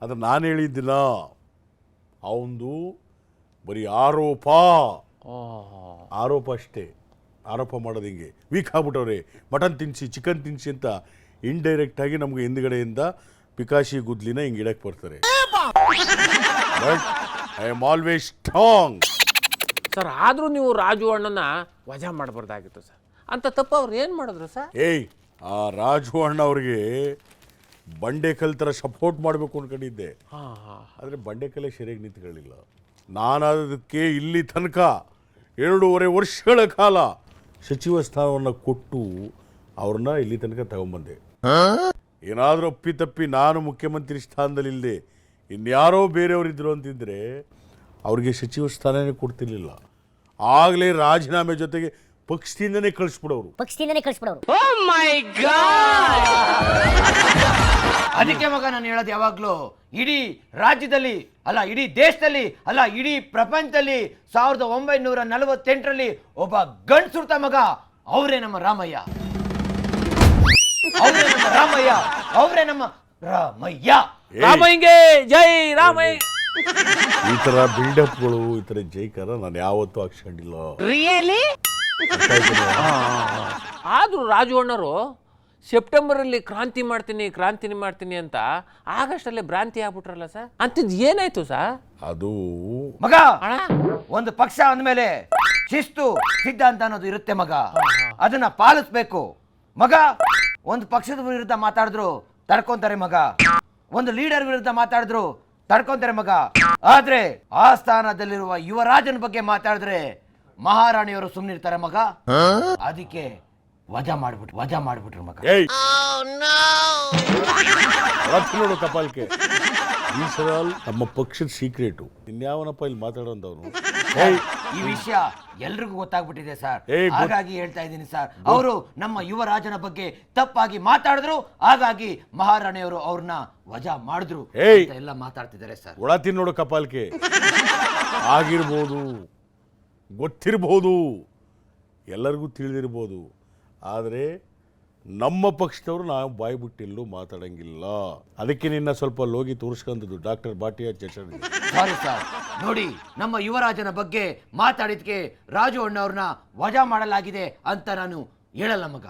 ಅದು ನಾನು ಹೇಳಿದ್ದಿಲ್ಲ, ಅವನದು ಬರೀ ಆರೋಪ ಅಷ್ಟೇ. ಆರೋಪ ಮಾಡೋದು ಹಿಂಗೆ ವೀಕ್ ಆಗ್ಬಿಟ್ಟವ್ರೆ, ಮಟನ್ ತಿನ್ನಿಸಿ, ಚಿಕನ್ ತಿನ್ನಿಸಿ ಅಂತ ಇಂಡೈರೆಕ್ಟಾಗಿ ನಮಗೆ ಹಿಂದ್ಗಡೆಯಿಂದ ಪಿಕಾಶಿ ಗುದ್ಲಿನ ಹಿಂಗೆ ಇಡಕ್ಕೆ ಬರ್ತಾರೆ. But I am always strong. Sir, ಆದರೂ ನೀವು ರಾಜು ಅಣ್ಣನ ವಜಾ ಮಾಡಬಾರ್ದಾಗಿತ್ತು ಸರ್. ಅಂತ ತಪ್ಪು ಅವ್ರು ಏನು ಮಾಡಿದ್ರು ಸರ್? ಏಯ್, ಆ ರಾಜು ಅಣ್ಣ ಅವ್ರಿಗೆ ಬಂಡೆಕಲ್ ಥರ ಸಪೋರ್ಟ್ ಮಾಡಬೇಕು ಅಂದ್ಕೊಂಡಿದ್ದೆ. ಆದರೆ ಬಂಡೆಕಲ್ಲೇ ಸರಿಯಾಗಿ ನಿಂತ್ಕೊಳ್ಳಿಲ್ಲ. ನಾನದಕ್ಕೆ ಇಲ್ಲಿ ತನಕ 2.5 ವರ್ಷಗಳ ಕಾಲ ಸಚಿವ ಸ್ಥಾನವನ್ನು ಕೊಟ್ಟು ಅವ್ರನ್ನ ಇಲ್ಲಿ ತನಕ ತಗೊಂಬಂದೆ. ಏನಾದರೂ ಅಪ್ಪಿತಪ್ಪಿ ನಾನು ಮುಖ್ಯಮಂತ್ರಿ ಸ್ಥಾನದಲ್ಲಿಲ್ಲದೆ ಇನ್ಯಾರೋ ಬೇರೆಯವರಿದ್ರು ಅಂತಿದ್ರೆ ಅವ್ರಿಗೆ ಸಚಿವ ಸ್ಥಾನನೇ ಕೊಡ್ತಿರ್ಲಿಲ್ಲ. ಆಗಲೇ ರಾಜೀನಾಮೆ ಜೊತೆಗೆ ಪಕ್ಷದಿಂದನೇ ಕಳಿಸ್ಬಿಡೋರು. ಅದಕ್ಕೆ ಮಗ ನಾನು ಹೇಳೋದು ಯಾವಾಗಲೂ, ಇಡೀ ರಾಜ್ಯದಲ್ಲಿ ಅಲ್ಲ, ಇಡೀ ದೇಶದಲ್ಲಿ ಅಲ್ಲ, ಇಡೀ ಪ್ರಪಂಚದಲ್ಲಿ 1948ರಲ್ಲಿ ಒಬ್ಬ ಗಂಡ್ಸುರ್ತ ಮಗ, ಅವರೇ ನಮ್ಮ ರಾಮಯ್ಯ. ಅವರೇ ನಮ್ಮ ರಾಮಯ್ಯ. ರಾಮಯ್ಯಗೆ ಜೈ ರಾಮಯ್ಯ. ಈ ತರ ಬಿಲ್ಡಪ್ಗಳು, ಈ ತರ ಜೈಕಾರ ನಾನು ಯಾವತ್ತೂ ಹಾಕ್ಸ್ಕೊಂಡಿಲ್ಲ. ಆದರೂ ರಾಜು ಅಣ್ಣರು ಸೆಪ್ಟೆಂಬರಲ್ಲಿ ಕ್ರಾಂತಿ ಮಾಡ್ತೀನಿ ಅಂತ ಆಗಸ್ಟಲ್ಲೇ ಭ್ರಾಂತಿ ಆಗ್ಬಿಟ್ರಲ್ಲ ಸರ್. ಅಂತಿದ್ದು ಏನಾಯ್ತು ಸರ್? ಅದು ಮಗ, ಒಂದು ಪಕ್ಷ ಅಂದಮೇಲೆ ಶಿಸ್ತು ಸಿದ್ಧಾಂತ ಅನ್ನೋದು ಇರುತ್ತೆ ಮಗ, ಅದನ್ನ ಪಾಲಿಸ್ಬೇಕು ಮಗ. ಒಂದು ಪಕ್ಷದ ವಿರುದ್ಧ ಮಾತಾಡಿದ್ರು ತಡ್ಕೊಂತಾರೆ ಮಗ, ಒಂದು ಲೀಡರ್ ವಿರುದ್ಧ ಮಾತಾಡಿದ್ರು ತಡ್ಕೊಂತಾರೆ ಮಗ. ಆದ್ರೆ ಆ ಸ್ಥಾನದಲ್ಲಿರುವ ಯುವರಾಜನ ಬಗ್ಗೆ ಮಾತಾಡಿದ್ರೆ ಮಹಾರಾಣಿಯವರು ಸುಮ್ಮನಿರ್ತಾರೆ ಮಗ. ಅದಕ್ಕೆ ವಜಾ ಮಾಡ್ಬಿಟ್ರು ಮಗ. ನೋಡು ಕಪಾಲ್ಕೆ, ಈ ಸಲ ನಮ್ಮ ಪಕ್ಷದ ಸೀಕ್ರೆಟು ಇನ್ಯಾವನಪ್ಪ ಇಲ್ಲಿ ಮಾತಾಡೋಂಥವ್ನು. ಈ ವಿಷಯ ಎಲ್ರಿಗೂ ಗೊತ್ತಾಗ್ಬಿಟ್ಟಿದೆ ಸರ್, ಹಾಗಾಗಿ ಹೇಳ್ತಾ ಇದ್ದೀನಿ ಸರ್. ಅವರು ನಮ್ಮ ಯುವರಾಜನ ಬಗ್ಗೆ ತಪ್ಪಾಗಿ ಮಾತಾಡಿದ್ರು, ಹಾಗಾಗಿ ಮಹಾರಾಣಿಯವರು ಅವ್ರನ್ನ ವಜಾ ಮಾಡಿದ್ರು ಎಲ್ಲ ಮಾತಾಡ್ತಿದ್ದಾರೆ ಸರ್. ಒಳ ತಿನ್ನೋಡು ಕಪಾಲ್ಕೆ, ಆಗಿರ್ಬೋದು, ಗೊತ್ತಿರ್ಬೋದು, ಎಲ್ಲರಿಗೂ ತಿಳಿದಿರ್ಬೋದು. ಆದರೆ ನಮ್ಮ ಪಕ್ಷದವರು ನಾವು ಬಾಯಿ ಬಿಟ್ಟೆಲ್ಲೂ ಮಾತಾಡಂಗಿಲ್ಲ. ಅದಕ್ಕೆ ನಿನ್ನ ಸ್ವಲ್ಪ ಲೋಗಿ ತೋರಿಸ್ಕೊಂಡದ್ದು ಡಾಕ್ಟರ್ ಭಾಟಿಯಾ ಚೇಷನ್. ಸಾರಿ ಸರ್, ನೋಡಿ, ನಮ್ಮ ಯುವರಾಜನ ಬಗ್ಗೆ ಮಾತಾಡಿದ್ಕೆ ರಾಜು ಅಣ್ಣವ್ರನ್ನ ವಜಾ ಮಾಡಲಾಗಿದೆ ಅಂತ ನಾನು ಹೇಳಲ್ಲ ಮಗ.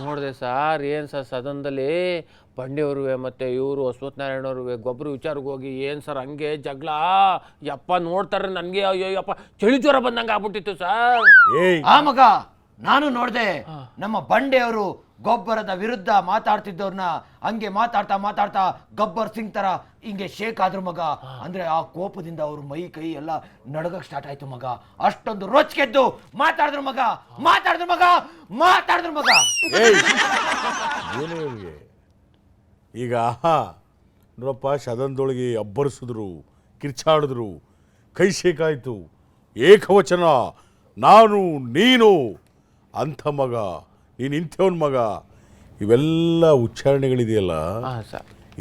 ನೋಡಿದೆ ಸರ್, ಏನು ಸರ್ ಸದನದಲ್ಲಿ ಬಂಡೆಯವ್ರುವೆ ಮತ್ತು ಇವರು ಅಶ್ವತ್ಥನಾರಾಯಣವ್ರುವೆ ಗೊಬ್ಬರ ವಿಚಾರಕ್ಕೆ ಹೋಗಿ ಏನು ಸರ್ ಹಂಗೆ ಜಗಳ, ಯಪ್ಪ ನೋಡ್ತಾರೆ ನನಗೆ ಅಯ್ಯೋ ಯಪ್ಪ ಚಳಿ ಜ್ವರ ಬಂದಂಗೆ ಆಗ್ಬಿಟ್ಟಿತ್ತು ಸರ್. ಆ ಮಗ, ನಾನು ನೋಡ್ದೆ ನಮ್ಮ ಬಂಡೆಯವರು ಗೊಬ್ಬರದ ವಿರುದ್ಧ ಮಾತಾಡ್ತಿದ್ದವ್ರನ್ನ ಹಂಗೆ ಮಾತಾಡ್ತಾ ಗಬ್ಬರ್ ಸಿಂಗ್ ತರ ಹಿಂಗೆ ಶೇಕ್ ಆದ್ರು ಮಗ. ಅಂದ್ರೆ ಆ ಕೋಪದಿಂದ ಅವ್ರ ಮೈ ಕೈ ಎಲ್ಲ ನಡಗಕ್ ಸ್ಟಾರ್ಟ್ ಆಯ್ತು ಮಗ. ಅಷ್ಟೊಂದು ರೊಚ್ಗೆದ್ದು ಮಾತಾಡಿದ್ರು ಮಗ. ಏನೇ ಇವ್ರಿಗೆ ಈಗ ನೋಡಪ್ಪ, ಸದನದೊಳಗೆ ಅಬ್ಬರಿಸಿದ್ರು, ಕಿರ್ಚಾಡಿದ್ರು, ಕೈ ಶೇಕಾಯ್ತು, ಏಕವಚನ, ನಾನು ನೀನು ಅಂಥ ಮಗ, ನೀನು ಇಂಥವನ್ ಮಗ, ಇವೆಲ್ಲ ಉಚ್ಚಾರಣೆಗಳಿದೆಯಲ್ಲ,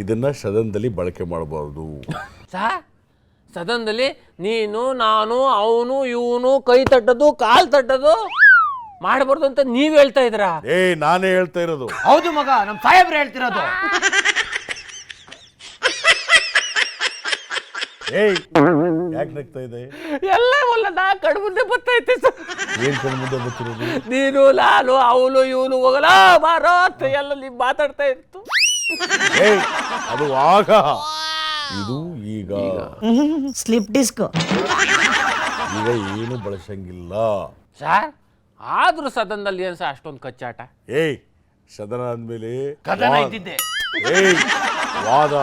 ಇದನ್ನ ಸದನದಲ್ಲಿ ಬಳಕೆ ಮಾಡಬಾರ್ದು. ಸದನದಲ್ಲಿ ನೀನು, ನಾನು, ಅವನು, ಇವನು, ಕೈ ತಟ್ಟದು, ಕಾಲು ತಟ್ಟದು ಮಾಡಬಾರ್ದು ಅಂತ ನೀವ್ ಹೇಳ್ತಾ ಇದ್ರಾ? ನಾನೇ ಹೇಳ್ತಾ ಇರೋದು. ಹೌದು ಮಗ, ನಮ್ ಸಾಹೇಬ್ರು ಹೇಳ್ತಿರೋದು. ಯಾಕೆ ನಗ್ತಾ ಇದೆ? ಎಲ್ಲ ಒಲ್ಲದ ಕಣ್ಣು ಮುಂದೆ ಬರ್ತೈತೆ ಸರ್. ಏನ್ ಕಣ್ಣು ಮುಂದೆ ಬರ್ತಿರೋದು? ನೀನು ಲಾಲು ಅವನು ಇವನು ಹೋಗಲ್ಲ ಬಾರೋ ಅಂತ ಎಲ್ಲ ನೀವು ಮಾತಾಡ್ತಾ ಇತ್ತು. ಅದು ಆಗ, ಇದು ಈಗ. ಸ್ಲಿಪ್ ಡಿಸ್ಕ್ ಈಗ ಏನು ಬಳಸಂಗಿಲ್ಲ ಸರ್. ಆದ್ರೂ ಸದನದಲ್ಲಿ ಏನ್ ಸರ್ ಅಷ್ಟೊಂದು ಕಚ್ಚಾಟ? ಸದನ ಅಂದ್ಮೇಲೆ ಕದನ ಇದ್ದಿದ್ದೆ, ವಾದ,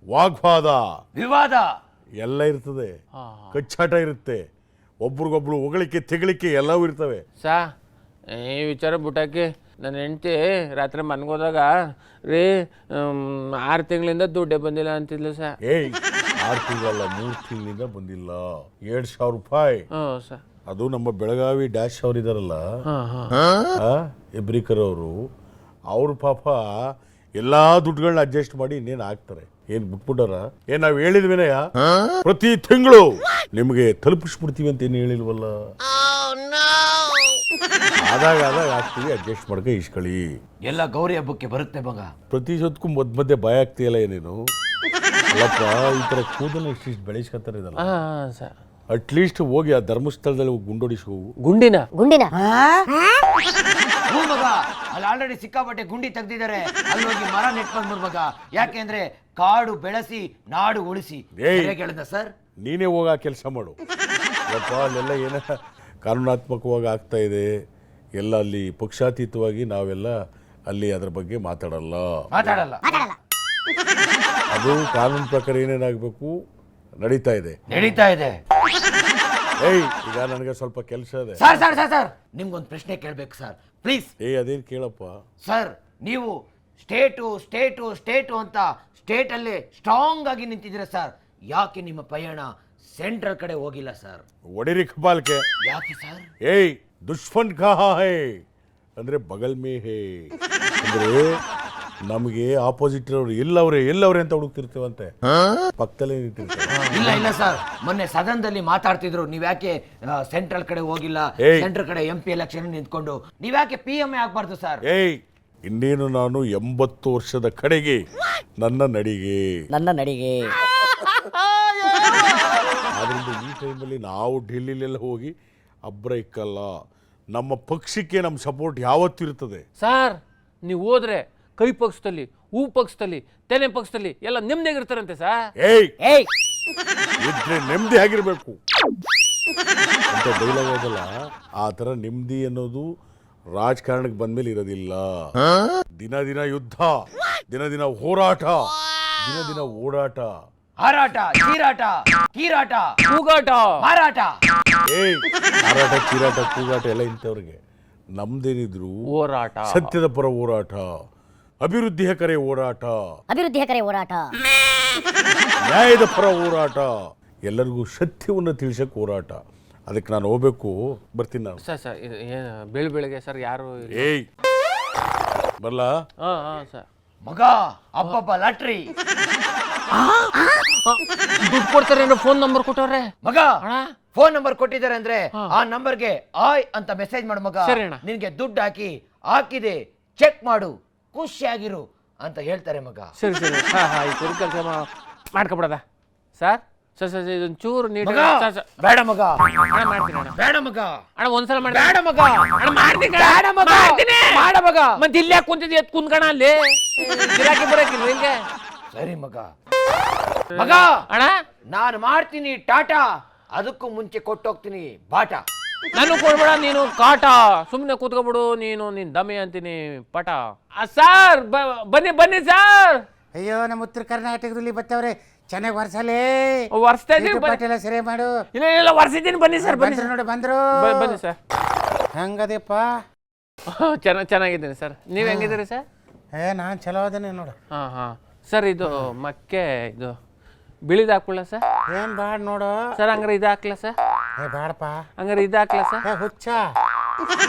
ವಾಗ್ವಾದ, ವಿವಾದ ಎಲ್ಲ ಇರ್ತದೆ, ಕಚ್ಚಾಟ ಇರುತ್ತೆ, ಒಬ್ರಿಗೊಬ್ರು ಹೊಗಳಿಕೆ ತೆಗಳಿಕೆ ಎಲ್ಲವೂ ಇರ್ತವೆ. ಈ ವಿಚಾರ ಬಿಟ್ಟಾಕಿ ನನ್ನ ಹೆಂಡತಿ ರಾತ್ರಿ ಮನ್ಗೋದಾಗ ರೀ 6 ತಿಂಗಳಿಂದ ದುಡ್ಡೇ ಬಂದಿಲ್ಲ ಅಂತಿದ್ಲು ಸರ್. 6 ತಿಂಗಳಲ್ಲ, 3 ತಿಂಗಳಿಂದ ಬಂದಿಲ್ಲ. 7,000 ರೂಪಾಯಿ. ಸರ್ ಅದು ನಮ್ಮ ಬೆಳಗಾವಿ ಡ್ಯಾಶ್ ಅವ್ರು ಇದಾರಲ್ಲ, ಹೆಬ್ರಿಕರ್ ಅವರು, ಅವ್ರ ಪಾಪ ಎಲ್ಲಾ ದುಡ್ಡುಗಳನ್ನ ಅಡ್ಜಸ್ಟ್ ಮಾಡಿ ಇನ್ನೇನು ಹಾಕ್ತಾರೆ. ಏನ್ ಬಿಟ್ಬಿಟ್ಟಾರ? ನಾವ್ ಹೇಳಿದ್ವೇನಯ್ಯ ಪ್ರತಿ ತಿಂಗಳು ನಿಮ್ಗೆ ತಲುಪಿಸ್ಬಿಡ್ತೀವಿ ಅಂತ ಏನು ಹೇಳಿಲ್ವಲ್ಲ. ಆದಾಗ ಹಾಕ್ತೀವಿ, ಅಡ್ಜಸ್ಟ್ ಮಾಡ್ಕ ಇಸ್ಕೊಳ್ಳಿ. ಎಲ್ಲ ಗೌರಿ ಹಬ್ಬಕ್ಕೆ ಬರುತ್ತೆ ಮಗ. ಪ್ರತಿ ಸೊತ್ಕು ಮಧ್ಯೆ ಭಯ ಆಗ್ತೀಯಲ್ಲ ಏನೇನು? ಅಲ್ಲಪ್ಪ, ಈ ತರ ಕೂದಲು ಇಷ್ಟಿಷ್ಟು ಬೆಳೆಸ್ಕೊತಾರೆ ಇದಲ್ಲ, ಸರ್ ಅಟ್ಲೀಸ್ಟ್ ಹೋಗಿ ಆ ಧರ್ಮಸ್ಥಳದಲ್ಲಿ ಹೋಗಿ ಗುಂಡೋಡಿಸು. ಗುಂಡಿನ ಹ್ಞೂ ಮಗ, ಅಲ್ಲಿ ಆಲ್ರೆಡಿ ಸಿಕ್ಕಾಪಟ್ಟೆ ಗುಂಡಿ ತೆಗ್ದಿದ್ದಾರೆ. ಅಲ್ಲಿ ಹೋಗಿ ಮರ ನೆಟ್ಕೊಂಡ್ಬಿಡ್ ಮಗ. ಯಾಕೆಂದ್ರೆ ಕಾಡು ಬೆಳೆಸಿ ನಾಡು ಉಳಿಸಿ. ಹೇಳಿದ ಸರ್, ನೀನೇ ಹೋಗ ಕೆಲಸ ಮಾಡು. ಅಪ್ಪ, ಅಲ್ಲೆಲ್ಲ ಏನ ಕಾನೂನಾತ್ಮಕವಾಗಿ ಆಗ್ತಾ ಇದೆ ಎಲ್ಲ, ಅಲ್ಲಿ ಪಕ್ಷಾತೀತವಾಗಿ ನಾವೆಲ್ಲ ಅಲ್ಲಿ ಅದ್ರ ಬಗ್ಗೆ ಮಾತಾಡಲ್ಲ. ಅದು ಕಾನೂನು ಪ್ರಕಾರ ಏನೇನಾಗಬೇಕು ನಡೀತಾ ಇದೆ. ಈಗ ನನಗೆ ಸ್ವಲ್ಪ ಕೆಲಸ ಇದೆ. ಸರ್ ನಿಮ್ಗೊಂದು ಪ್ರಶ್ನೆ ಕೇಳ್ಬೇಕು ಸರ್, ಪ್ಲೀಸ್. ಅದೇನು ಕೇಳಪ್ಪ. ಸರ್, ನೀವು ಸ್ಟೇಟು ಅಂತ ಸ್ಟೇಟ್ ಅಲ್ಲೇ ಸ್ಟ್ರಾಂಗ್ ಆಗಿ ನಿಂತಿದ್ದೀರಾ ಸರ್. ಯಾಕೆ ನಿಮ್ಮ ಪಯಣ ಸೆಂಟ್ರಲ್ ಕಡೆ ಹೋಗಿಲ್ಲ ಸರ್? ಒಡಿರಿ ಕಪಾಲ್ಕೆ. ಯಾಕೆ ಸರ್? ದುಶ್ಮನ್ ಕಹಾ ಹೈ ಅಂದ್ರೆ ಬಗಲ್ ಮೇ ಹೇ ಅಂದ್ರೆ ನಮಗೆ ಆಪೋಸಿಟ್ ಅವ್ರು ಎಲ್ಲವ್ರೆ ಅಂತ ಹುಡುಕ್ತಿರ್ತೇವಂತೆ, ಪಕ್ಕದಲ್ಲೇ ನಿಂತಿರ್ತಾರೆ. ಇಲ್ಲ ಸರ್, ಮೊನ್ನೆ ಸದನದಲ್ಲಿ ಮಾತಾಡ್ತಿದ್ರು, ನೀವ್ ಯಾಕೆ ಸೆಂಟ್ರಲ್ ಕಡೆ ಹೋಗಿಲ್ಲ, ಸೆಂಟ್ರಲ್ ಕಡೆ MP ಎಲೆಕ್ಷನ್ ನಿಂತ್ಕೊಂಡು ನೀವ್ ಯಾಕೆ PM ಆಗ್ಬಾರ್ದು ಸರ್? ಇನ್ನೇನು ನಾನು 80 ವರ್ಷದ ಕಡೆಗೆ ನನ್ನ ನಡಿಗೆ. ಆದ್ರಿಂದ ಈ ಟೈಮಲ್ಲಿ ನಾವು ಡೆಲ್ಲಿಲೆಲ್ಲ ಹೋಗಿ ಅಬ್ರ ಇಕ್ಕಲ್ಲ. ನಮ್ಮ ಪಕ್ಷಕ್ಕೆ ನಮ್ಮ ಸಪೋರ್ಟ್ ಯಾವತ್ತೂ ಇರ್ತದೆ ಸರ್. ನೀವು ಹೋದ್ರೆ ಕೈ ಪಕ್ಷದಲ್ಲಿ, ಹೂ ಪಕ್ಷದಲ್ಲಿ, ತೆನೆ ಪಕ್ಷದಲ್ಲಿ ಎಲ್ಲ ನೆಮ್ಮದಿಯಾಗಿರ್ತಾರಂತೆ ಸರ್. ಇದ್ರೆ ನೆಮ್ಮದಿ ಆಗಿರ್ಬೇಕು ಅಂತ ಡೈಲಾಗ್ ಅದಲ್ಲ, ಆ ತರ ನೆಮ್ಮದಿ ಅನ್ನೋದು ರಾಜಕಾರಣಕ್ಕೆ ಬಂದ್ಮೇಲೆ ಇರೋದಿಲ್ಲ. ದಿನ ಯುದ್ಧ, ದಿನ ಹೋರಾಟ, ದಿನ ಓಡಾಟ, ಹಾರಾಟ, ಚೀರಾಟ, ಕೀರಾಟ, ಕೂಗಾಟ, ಮಾರಾಟ. ಹಾರಾಟ, ಚೀರಾಟ, ಕೂಗಾಟ ಎಲ್ಲ ಇಂಥವ್ರಿಗೆ. ನಮ್ದೇನಿದ್ರು ಹೋರಾಟ, ಸತ್ಯದ ಪರ ಹೋರಾಟ, ಅಭಿವೃದ್ಧಿಯ ಕರೆ ಹೋರಾಟ, ನ್ಯಾಯದ ಪರ ಹೋರಾಟ, ಎಲ್ಲರಿಗೂ ಸತ್ಯವನ್ನು ತಿಳಿಸಕ್ ಹೋರಾಟ. ಅದಕ್ಕೆ ನಾನು ಹೋಗ್ಬೇಕು, ಬರ್ತೀನಿ ನಾನು. ಸರ್ ಬೆಳಿಗ್ಗೆ ಸರ್ ಯಾರು ಬರ್ಲಾ? ಸರ್ ಮಗ, ಅಬ್ಬಬ್ಬ ಲಾಟ್ರಿ ದುಡ್ಡು ಕೊಡ್ತಾರೆ, ಫೋನ್ ನಂಬರ್ ಕೊಟ್ಟವ್ರೆ ಮಗ. ಫೋನ್ ನಂಬರ್ ಕೊಟ್ಟಿದ್ದಾರೆ ಅಂದ್ರೆ ಆ ನಂಬರ್ಗೆ ಆಯ್ ಅಂತ ಮೆಸೇಜ್ ಮಾಡು ಮಗ. ನಿನ್ಗೆ ದುಡ್ಡು ಹಾಕಿದೆ ಚೆಕ್ ಮಾಡು, ಖುಷಿಯಾಗಿರು ಅಂತ ಹೇಳ್ತಾರೆ ಮಗ. ಸರಿ ಕೆಲಸ ಮಾಡ್ಕೊಬಿಡದ ಸರ್. ಇದೊಂದು ಚೂರು ನೀಡಿ. ಬೇಡ ಮಗ, ಬೇಡ ಮಗ, ಅಣ್ಣ ಒಂದ್ಸಲ ಮಾಡಿ. ಬೇಡ ಮಗ, ಮಾಡ ಮಗ. ಮತ್ತೆ ಇಲ್ಲೇ ಕುಂತಿದ್ದಿ, ಎತ್ ಕುಂತ್ಕಣ ಅಲ್ಲಿ ಗಿರಾಕಿ ಬರಕಿಲ್ವ ಹಿಂಗೆ? ಸರಿ ಮಗ. ಅಣ್ಣ, ನಾನು ಮಾಡ್ತೀನಿ ಟಾಟಾ, ಅದಕ್ಕೂ ಮುಂಚೆ ಕೊಟ್ಟೋಗ್ತೀನಿ ಬಾಟಾ. ನಾನು ಕೊಡ್ಬೇಡ, ನೀನು ಕಾಟ, ಸುಮ್ಮನೆ ಕೂತ್ಕೊಬಿಡು ನೀನು. ನೀನ್ ದಮೆ ಅಂತೀನಿ ಪಟ. ಸರ್ ಬನ್ನಿ ಸರ್. ಅಯ್ಯೋ, ನಮ್ಮ ಉತ್ತರ ಕರ್ನಾಟಕದಲ್ಲಿ ಬರ್ತವ್ರೆ, ಚೆನ್ನಾಗಿ ವರ್ಸಲೇ. ವರ್ಸ್ತಾ ಇದೀನಿ, ಎಲ್ಲ ಸರಿ ಮಾಡು. ಇಲ್ಲ ವರ್ಸಿದ್ದೀನಿ, ಬನ್ನಿ ಸರ್. ಬಂದ್ರು ಬನ್ನಿ ಸರ್. ಹೆಂಗದಪ್ಪ? ಚೆನ್ನಾಗಿದ್ದೀನಿ ಸರ್. ನೀವ್ ಹೆಂಗಿದ್ದೀರಿ ಸರ್? ನಾನ್ ಚಲೋ ಅದನ್ನೇ ನೋಡು. ಸರ್, ಇದು ಮಕ್ಕೆ ಇದು ಬಿಳಿದ್ ಹಾಕೊಳ್ಳ ಸರ್? ಏನ್ ಬ್ಯಾಡ ನೋಡು ಸರ್. ಹಂಗಾರೆ ಇದು ಹಾಕ್ಲ ಸರ್? ಬೇಡಪ್ಪ. ಹಂಗಾರೆ ಇದು ಹಾಕ್ಲ ಸರ್? ಹುಚ್ಚ,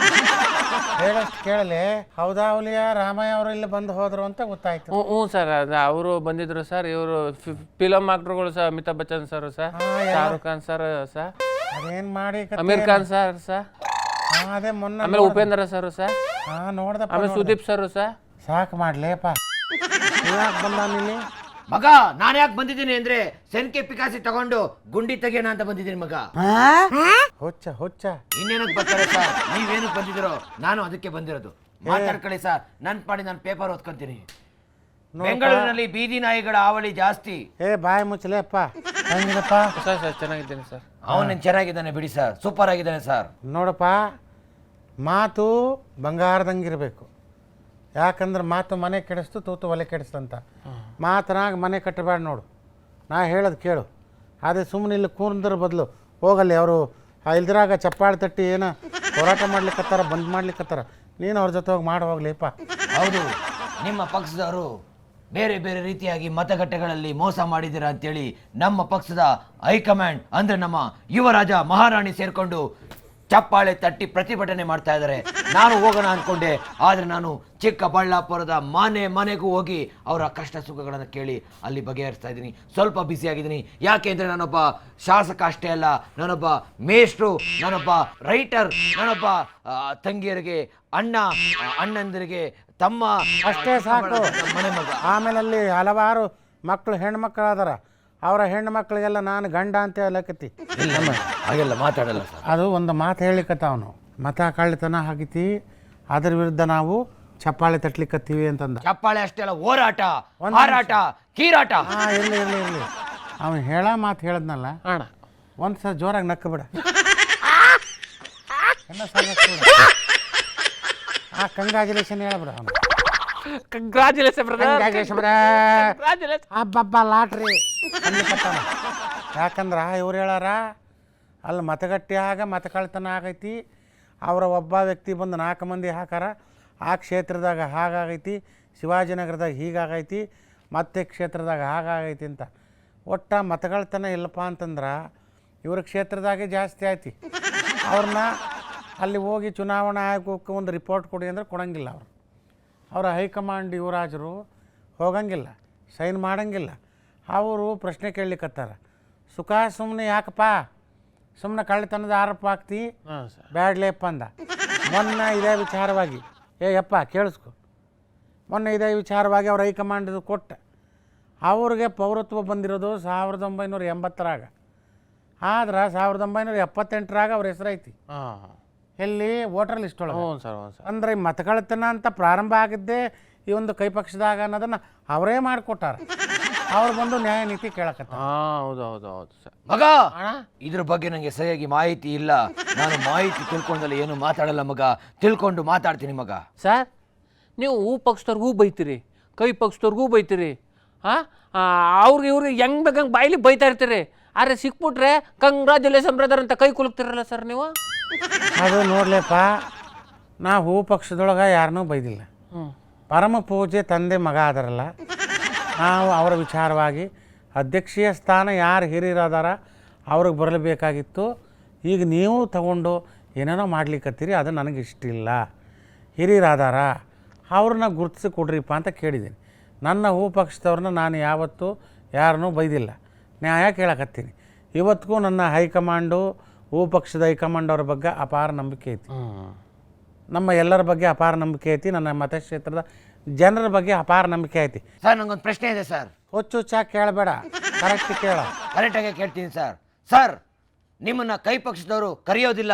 ಹೇಳಷ್ಟು ಕೇಳಲಿ. ಹೌದಾ ಅವಲಿಯ ರಾಮಯ್ಯ ಅವರು ಇಲ್ಲಿ ಬಂದು ಹೋದ್ರು ಅಂತ ಗೊತ್ತಾಯ್ತು. ಹ್ಞೂ ಸರ್, ಅವರು ಬಂದಿದ್ರು ಸರ್. ಇವರು ಫಿಲಮ್ ಆಕ್ಟರ್ಗಳು sir, Amitabh Bachchan sir, Shahrukh Khan sir, ಅದೇನ್ ಮಾಡಿ ಅಮೀರ್ ಖಾನ್ ಸರ್. ಅದೇ ಮೊನ್ನೆ ಆಮೇಲೆ ಉಪೇಂದ್ರ ಸರ್ ಸರ್, ನೋಡ್ದಪ್ಪ ಆಮೇಲೆ ಸುದೀಪ್ ಸರ್ ಸರ್. ಸಾಕು ಮಾಡ್ಲೇಪ್ಪ. ಯಾಕೆ ಬಂದ ಇಲ್ಲಿ? ಮಗ ನಾನು ಯಾಕೆ ಬಂದಿದ್ದೀನಿ ಅಂದ್ರೆ ಸೆನ್ಕೆ ಪಿಕಾಸಿ ತಗೊಂಡು ಗುಂಡಿ ತೆಗಿಯೋಣ ಅಂತ ಬಂದಿದ್ದೀನಿ ಮಗ. ಹುಚ್ಚ ಇನ್ನೇನಕ್ಕೆ ಬರ್ತಾರೆ ಸರ್, ನೀವೇನಕ್ಕೆ ಬಂದಿದ್ದೀರೋ ನಾನು ಅದಕ್ಕೆ ಬಂದಿರೋದು. ಮಾತಾಡ್ಕೊಳ್ಳಿ ಸರ್, ನನ್ ಪಾಡಿ ನಾನು ಪೇಪರ್ ಓದ್ಕೊಂತೀನಿ. ಬೆಂಗಳೂರಿನಲ್ಲಿ ಬೀದಿ ನಾಯಿಗಳ ಹಾವಳಿ ಜಾಸ್ತಿ. ಬಾಯಿ ಮುಚ್ಚಲೇಪ್ಪ. ಹೆಂಗಿದಪ್ಪ? ಸರ್ ಸರ್ ಚೆನ್ನಾಗಿದ್ದೀನಿ ಸರ್. ಅವನೇನು ಚೆನ್ನಾಗಿದ್ದಾನೆ ಬಿಡಿ ಸರ್, ಸೂಪರ್ ಆಗಿದ್ದಾನೆ ಸರ್. ನೋಡಪ್ಪ, ಮಾತು ಬಂಗಾರದಂಗಿರಬೇಕು. ಯಾಕಂದ್ರೆ ಮಾತು ಮನೆ ಕೆಡಿಸ್ತು, ತೂತು ಒಲೆ ಕೆಡಿಸ್ತಂತ. ಮಾತನಾಗ ಮನೆ ಕಟ್ಟಬೇಡ ನೋಡು. ನಾ ಹೇಳೋದು ಕೇಳು. ಅದೇ ಸುಮ್ಮನೆ ಇಲ್ಲಿ ಕೂರ್ದ್ರ ಬದಲು ಹೋಗಲ್ಲಿ ಅವರು ಇಲ್ದ್ರಾಗ ಚಪ್ಪಾಳೆ ತಟ್ಟಿ ಏನೋ ಹೋರಾಟ ಮಾಡ್ಲಿಕ್ಕತ್ತಾರ, ಬಂದ್ ಮಾಡ್ಲಿಕ್ಕತ್ತಾರ. ನೀನು ಅವ್ರ ಜೊತೆ ಹೋಗಿ ಮಾಡಿ ಹೋಗ್ಲಿಪ್ಪ. ಹೌದು, ನಿಮ್ಮ ಪಕ್ಷದವರು ಬೇರೆ ಬೇರೆ ರೀತಿಯಾಗಿ ಮತಗಟ್ಟೆಗಳಲ್ಲಿ ಮೋಸ ಮಾಡಿದ್ದೀರಾ ಅಂತೇಳಿ ನಮ್ಮ ಪಕ್ಷದ ಹೈಕಮಾಂಡ್ ಅಂದ್ರೆ ನಮ್ಮ ಯುವರಾಜ ಮಹಾರಾಣಿ ಸೇರ್ಕೊಂಡು ಚಪ್ಪಾಳೆ ತಟ್ಟಿ ಪ್ರತಿಭಟನೆ ಮಾಡ್ತಾ ಇದ್ದಾರೆ. ನಾನು ಹೋಗೋಣ ಅನ್ಕೊಂಡೆ, ಆದ್ರೆ ನಾನು ಚಿಕ್ಕಬಳ್ಳಾಪುರದ ಮನೆಗೂ ಹೋಗಿ ಅವರ ಕಷ್ಟ ಸುಖಗಳನ್ನು ಕೇಳಿ ಅಲ್ಲಿ ಬಗೆಹರಿಸ್ತಾ ಇದ್ದೀನಿ. ಸ್ವಲ್ಪ ಬ್ಯುಸಿ ಆಗಿದ್ದೀನಿ. ಯಾಕೆ ಅಂದರೆ ನಾನೊಬ್ಬ ಶಾಸಕ ಅಷ್ಟೇ ಅಲ್ಲ, ನಾನೊಬ್ಬ ಮೇಷ್ಟ್ರು, ನಾನೊಬ್ಬ ರೈಟರ್, ನಾನೊಬ್ಬ ತಂಗಿಯರಿಗೆ ಅಣ್ಣಂದಿರಿಗೆ ತಮ್ಮ ಅಷ್ಟೇ ಸಾಕು. ಮನೆ ಮಗ. ಆಮೇಲೆ ಅಲ್ಲಿ ಹಲವಾರು ಮಕ್ಕಳು ಹೆಣ್ಮಕ್ಳು ಅದಾರ. ಅವರ ಹೆಣ್ಣು ಮಕ್ಕಳಿಗೆಲ್ಲ ನಾನು ಗಂಡ ಅಂತ ಹೇಳಕತ್ತಿ. ಹಾಗೆಲ್ಲ ಮಾತಾಡಲ್ಲ ಸರ್. ಅದು ಒಂದು ಮಾತು ಹೇಳಿಕತ್ತವನು, ಮತ ಕಳ್ತನ ಆಗೈತಿ, ಅದ್ರ ವಿರುದ್ಧ ನಾವು ಚಪ್ಪಾಳೆ ತಟ್ಲಿಕ್ಕತ್ತೀವಿ ಅಂತಂದ. ಚಪ್ಪಾಳೆ ಅಷ್ಟೇ ಅಲ್ಲ, ಹೋರಾಟ, ಹಾರಾಟ, ಕೀರಾಟ. ಇರ್ಲಿ ಅವನು ಹೇಳ ಮಾತು ಹೇಳದ್ನಲ್ಲ ಅಣ್ಣ, ಒಂದು ಸಲ ಜೋರಾಗಿ ನಕ್ಕ ಬಿಡ. ಕಂಗ್ರಾಚುಲೇಷನ್ ಹೇಳಬಿಡ ಅವನು. ಕಂಗ್ರಾಚುಲೇಷನ್ ಹಬ್ಬ ಲಾಟ್ರಿ ಅನ್ಲಿಕತ್ತಾನ. ಯಾಕಂದ್ರೆ ಇವ್ರು ಹೇಳಾರ ಅಲ್ಲಿ ಮತಗಟ್ಟೆಯಾಗ ಮತ ಕಳ್ತನ ಆಗೈತಿ, ಅವರ ಒಬ್ಬ ವ್ಯಕ್ತಿ ಬಂದು 4 ಮಂದಿ ಹಾಕಾರ, ಆ ಕ್ಷೇತ್ರದಾಗ ಹಾಗಾಗೈತಿ, ಶಿವಾಜಿನಗರದಾಗ ಹೀಗಾಗೈತಿ, ಮತ್ತೆ ಕ್ಷೇತ್ರದಾಗ ಹಾಗಾಗೈತಿ ಅಂತ. ಒಟ್ಟು ಮತಗಳ್ತನ ಇಲ್ಲಪ್ಪ ಅಂತಂದ್ರೆ ಇವ್ರ ಕ್ಷೇತ್ರದಾಗೆ ಜಾಸ್ತಿ ಆಯ್ತು. ಅವ್ರನ್ನ ಅಲ್ಲಿ ಹೋಗಿ ಚುನಾವಣಾ ಆಯೋಗಕ್ಕೆ ಒಂದು ರಿಪೋರ್ಟ್ ಕೊಡಿ ಅಂದ್ರೆ ಕೊಡೋಂಗಿಲ್ಲ. ಅವರ ಹೈಕಮಾಂಡ್ ಯುವರಾಜರು ಹೋಗಂಗಿಲ್ಲ, ಸೈನ್ ಮಾಡೋಂಗಿಲ್ಲ. ಅವರು ಪ್ರಶ್ನೆ ಕೇಳಲಿಕ್ಕತ್ತಾರ, ಸುಖ ಸುಮ್ಮನೆ ಯಾಕಪ್ಪ, ಸುಮ್ಮನೆ ಕಳ್ಳತನದ ಆರೋಪ ಹಾಕ್ತಿ, ಬ್ಯಾಡ್ಲೇಪ್ಪ ಅಂದ. ಮೊನ್ನೆ ಇದೇ ವಿಚಾರವಾಗಿ ಯಪ್ಪ ಕೇಳಿಸ್ಕೊ, ಮೊನ್ನೆ ಇದೇ ವಿಚಾರವಾಗಿ ಅವ್ರ ಹೈಕಮಾಂಡ್ ಕೊಟ್ಟ. ಅವ್ರಿಗೆ ಪೌರತ್ವ ಬಂದಿರೋದು 1980ರಾಗ, ಆದ್ರೆ 1978ರಾಗ ಅವ್ರ ಹೆಸರೈತಿ. ಎಲ್ಲಿ ವೋಟರ್ ಲಿಸ್ಟ್ ಒಳಗೆ. ಅಂದ್ರೆ ಮತಕಳ್ತನ ಅಂತ ಪ್ರಾರಂಭ ಆಗಿದ್ದೇ ಈ ಒಂದು ಕೈಪಕ್ಷದಾಗ ಅನ್ನೋದನ್ನ ಅವರೇ ಮಾಡಿಕೊಟ್ಟಾರ. ಅವ್ರು ಬಂದು ನ್ಯಾಯ ನೀತಿ ಕೇಳಕತ್ತ. ಹೌದು ಸರ್. ಮಗ, ಇದ್ರ ಬಗ್ಗೆ ನನಗೆ ಸರಿಯಾಗಿ ಮಾಹಿತಿ ಇಲ್ಲ. ನಾನು ಮಾಹಿತಿ ತಿಳ್ಕೊಂಡಲ್ಲಿ ಏನು ಮಾತಾಡಲ್ಲ ಮಗ, ತಿಳ್ಕೊಂಡು ಮಾತಾಡ್ತೀನಿ ಮಗ. ಸರ್, ನೀವು ಹೂ ಪಕ್ಷದವ್ರಿಗೂ ಬೈತೀರಿ, ಕೈ ಪಕ್ಷದವ್ರಿಗೂ ಬೈತೀರಿ. ಅವ್ರಿಗೆ ಇವ್ರಿಗೆ ಹೆಂಗ್ ಬೇಕಂಗೆ ಬಾಯಿಲಿ ಬೈತಾ ಇರ್ತೀರಿ. ಆದರೆ ಸಿಕ್ಬಿಟ್ರೆ ಕಂಗ್ರಾಚುಲೇಷನ್ ಬ್ರದರ್ ಅಂತ ಕೈ ಕುಲುಕ್ತಿರಲ್ಲ ಸರ್ ನೀವು. ಅದು ನೋಡ್ಲೇಪ್ಪ, ನಾ ಹೂ ಪಕ್ಷದೊಳಗೆ ಯಾರನ್ನೂ ಬೈದಿಲ್ಲ. ಪರಮ ಪೂಜೆ ತಂದೆ ಮಗ ಆದರಲ್ಲ, ನಾವು ಅವರ ವಿಚಾರವಾಗಿ ಅಧ್ಯಕ್ಷೀಯ ಸ್ಥಾನ ಯಾರು ಹಿರಿಯರಾದಾರ ಅವ್ರಿಗೆ ಬರಲೇಬೇಕಾಗಿತ್ತು. ಈಗ ನೀವು ತಗೊಂಡು ಏನೇನೋ ಮಾಡ್ಲಿಕ್ಕತ್ತೀರಿ, ಅದು ನನಗೆ ಇಷ್ಟಿಲ್ಲ. ಹಿರಿಯರಾದಾರ ಅವ್ರನ್ನ ಗುರುತಿಸಿ ಕೊಡ್ರಿಪ್ಪ ಅಂತ ಕೇಳಿದ್ದೀನಿ. ನನ್ನ ಹೂ ಪಕ್ಷದವ್ರನ್ನ ನಾನು ಯಾವತ್ತೂ ಯಾರನ್ನೂ ಬೈದಿಲ್ಲ, ನ್ಯಾಯ ಕೇಳಕತ್ತೀನಿ. ಇವತ್ತಿಗೂ ನನ್ನ ಹೈಕಮಾಂಡು, ಹೂ ಪಕ್ಷದ ಹೈಕಮಾಂಡ್ ಅವ್ರ ಬಗ್ಗೆ ಅಪಾರ ನಂಬಿಕೆ ಐತಿ. ನಮ್ಮ ಎಲ್ಲರ ಬಗ್ಗೆ ಅಪಾರ ನಂಬಿಕೆ ಐತಿ. ನನ್ನ ಮತಕ್ಷೇತ್ರದ ಜನರ ಬಗ್ಗೆ ಅಪಾರ ನಂಬಿಕೆ ಐತಿ. ಸರ್, ನಂಗೊಂದು ಪ್ರಶ್ನೆ ಇದೆ ಸರ್. ಹುಚ್ಚುಚ್ಚಾಗಿ ಕೇಳಬೇಡ, ಕರೆಕ್ಟ್ ಕೇಳ. ಕರೆಕ್ಟಾಗಿ ಕೇಳ್ತೀನಿ ಸರ್. ಸರ್, ನಿಮ್ಮನ್ನ ಕೈ ಪಕ್ಷದವರು ಕರೆಯೋದಿಲ್ಲ,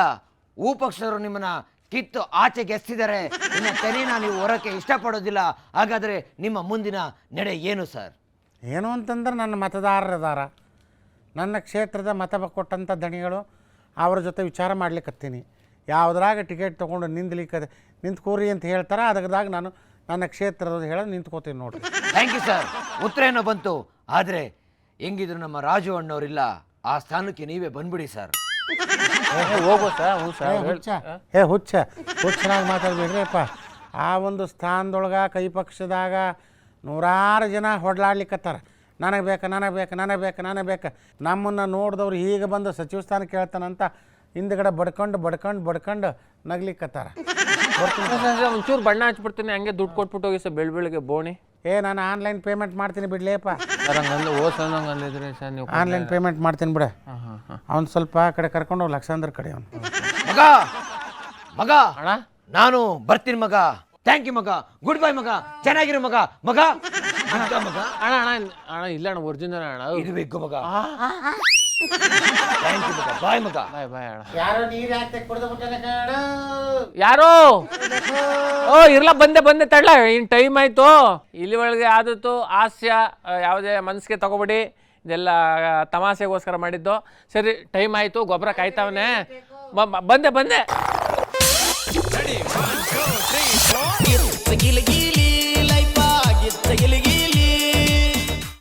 ಹೂ ಪಕ್ಷದವರು ನಿಮ್ಮನ್ನ ಕಿತ್ತು ಆಚೆಗೆ ಎಸ್ತಿದ್ದಾರೆ, ನಿಮ್ಮ ತೆನೆನ ನೀವು ಹೊರಕ್ಕೆ ಇಷ್ಟಪಡೋದಿಲ್ಲ. ಹಾಗಾದರೆ ನಿಮ್ಮ ಮುಂದಿನ ನಡೆ ಏನು ಸರ್? ಏನು ಅಂತಂದ್ರೆ ನನ್ನ ಮತದಾರರದಾರ, ನನ್ನ ಕ್ಷೇತ್ರದ ಮತ ಕೊಟ್ಟಂಥ ದಣಿಗಳು, ಅವ್ರ ಜೊತೆ ವಿಚಾರ ಮಾಡ್ಲಿಕ್ಕತ್ತೀನಿ. ಯಾವುದ್ರಾಗ ಟಿಕೆಟ್ ತೊಗೊಂಡು ನಿಂತ್ಕೋರಿ ಅಂತ ಹೇಳ್ತಾರೆ, ಅದರದಾಗ ನಾನು ನನ್ನ ಕ್ಷೇತ್ರದ ಹೇಳೋದು ನಿಂತ್ಕೋತೀನಿ ನೋಡ್ರಿ. Thank you sir. ಉತ್ತರ ಏನೋ ಬಂತು, ಆದರೆ ಹೆಂಗಿದ್ರು ನಮ್ಮ ರಾಜು ಅಣ್ಣವ್ರಿಲ್ಲ, ಆ ಸ್ಥಾನಕ್ಕೆ ನೀವೇ ಬಂದ್ಬಿಡಿ ಸರ್. ಹೋಗೋ ಸರ್. ಹ್ಞೂ ಸರ್. ಹುಚ್ಚನಾಗಿ ಮಾತಾಡ್ಬೇಡ್ರಿ ಅಪ್ಪ. ಆ ಒಂದು ಸ್ಥಾನದೊಳಗೆ ಕೈ ಪಕ್ಷದಾಗ ನೂರಾರು ಜನ ಹೊಡ್ಲಾಡ್ಲಿಕ್ಕತ್ತಾರ, ನನಗೆ ಬೇಕು. ನಮ್ಮನ್ನು ನೋಡಿದವ್ರು ಈಗ ಬಂದು ಸಚಿವ ಸ್ಥಾನ ಕೇಳ್ತಾನಂತ ಹಿಂದ್ಗಡೆ ಬಡ್ಕೊಂಡು ನಗ್ಲಿಕ್ಕತ್ತಾರ. ಒಂಚೂರು ಬಣ್ಣ ಹಚ್ಬಿಡ್ತೀನಿ, ಹಂಗೆ ದುಡ್ಡು ಕೊಟ್ಬಿಟ್ಟು ಹೋಗಿ ಸರ್ ಬೆಳಗ್ಗೆ ಬೋಣಿ. ನಾನು ಆನ್ಲೈನ್ ಪೇಮೆಂಟ್ ಮಾಡ್ತೀನಿ ಬಿಡ್ಲೇಪ್ಪ. ಸರ್ ಹಂಗಂದು ಓಸಂದಂಗೆ ಅಂದಿದ್ರಿ ಸರ್ ನೀವು. ಆನ್ಲೈನ್ ಪೇಮೆಂಟ್ ಮಾಡ್ತೀನಿ ಬಿಡ. ಅವ್ನು ಸ್ವಲ್ಪ ಆ ಕಡೆ ಕರ್ಕೊಂಡು ಹೋಗಿ ಲಕ್ಷಾಂತರ ಕಡೆ ಅವನು. ಮಗ, ಮಗ ಅಣ್ಣ ನಾನು ಬರ್ತೀನಿ ಮಗ. ಥ್ಯಾಂಕ್ ಯು ಮಗ. ಗುಡ್ ಬೈ ಮಗ. ಚೆನ್ನಾಗಿರು ಮಗ. ಮಗ ಮಗ ಮಗ ಅಣ್ಣ ಅಣ್ಣ ಅಣ್ಣ ಇಲ್ಲ ಅಣ್ಣ ಒರಿಜಿನಲ್ ಅಣ್ಣ. ಇದು ಬೇಕು ಮಗ. ಥ್ಯಾಂಕ್ ಯು ಮಗ. ಬಾಯ್ ಮಗ. ಬಾಯ್ ಬಾಯ್ ಅಣ್ಣ. ಯಾರೋ ನೀರು ಹಾಕ್ತೆ ಕುಡ್ದು ಬಿಟ್ಟನೆ ಕಾಣು. ಯಾರೋ ಓ ಇರ್ಲ ಬಂದೆ ತಡ್ಲ ಇನ್ನು ಟೈಮ್ ಆಯ್ತು. ಇಲ್ಲಿ ಒಳಗೆ ಆದತ್ತು ಹಾಸ್ಯ ಯಾವುದೇ ಮನಸ್ಸಿಗೆ ತಗೋಬೇಡಿ, ಇದೆಲ್ಲ ತಮಾಷೆಗೋಸ್ಕರ ಮಾಡಿದ್ದು. ಸರಿ ಟೈಮ್ ಆಯ್ತು, ಗೊಬ್ಬರ ಕಾಯ್ತಾವನೆ. ಬಂದೆ ಗಿಲಿ ಗಿಲಿ ಲೈಫ್ ಆಗಿತ್ತ ಗಿಲಿ ಗಿಲಿ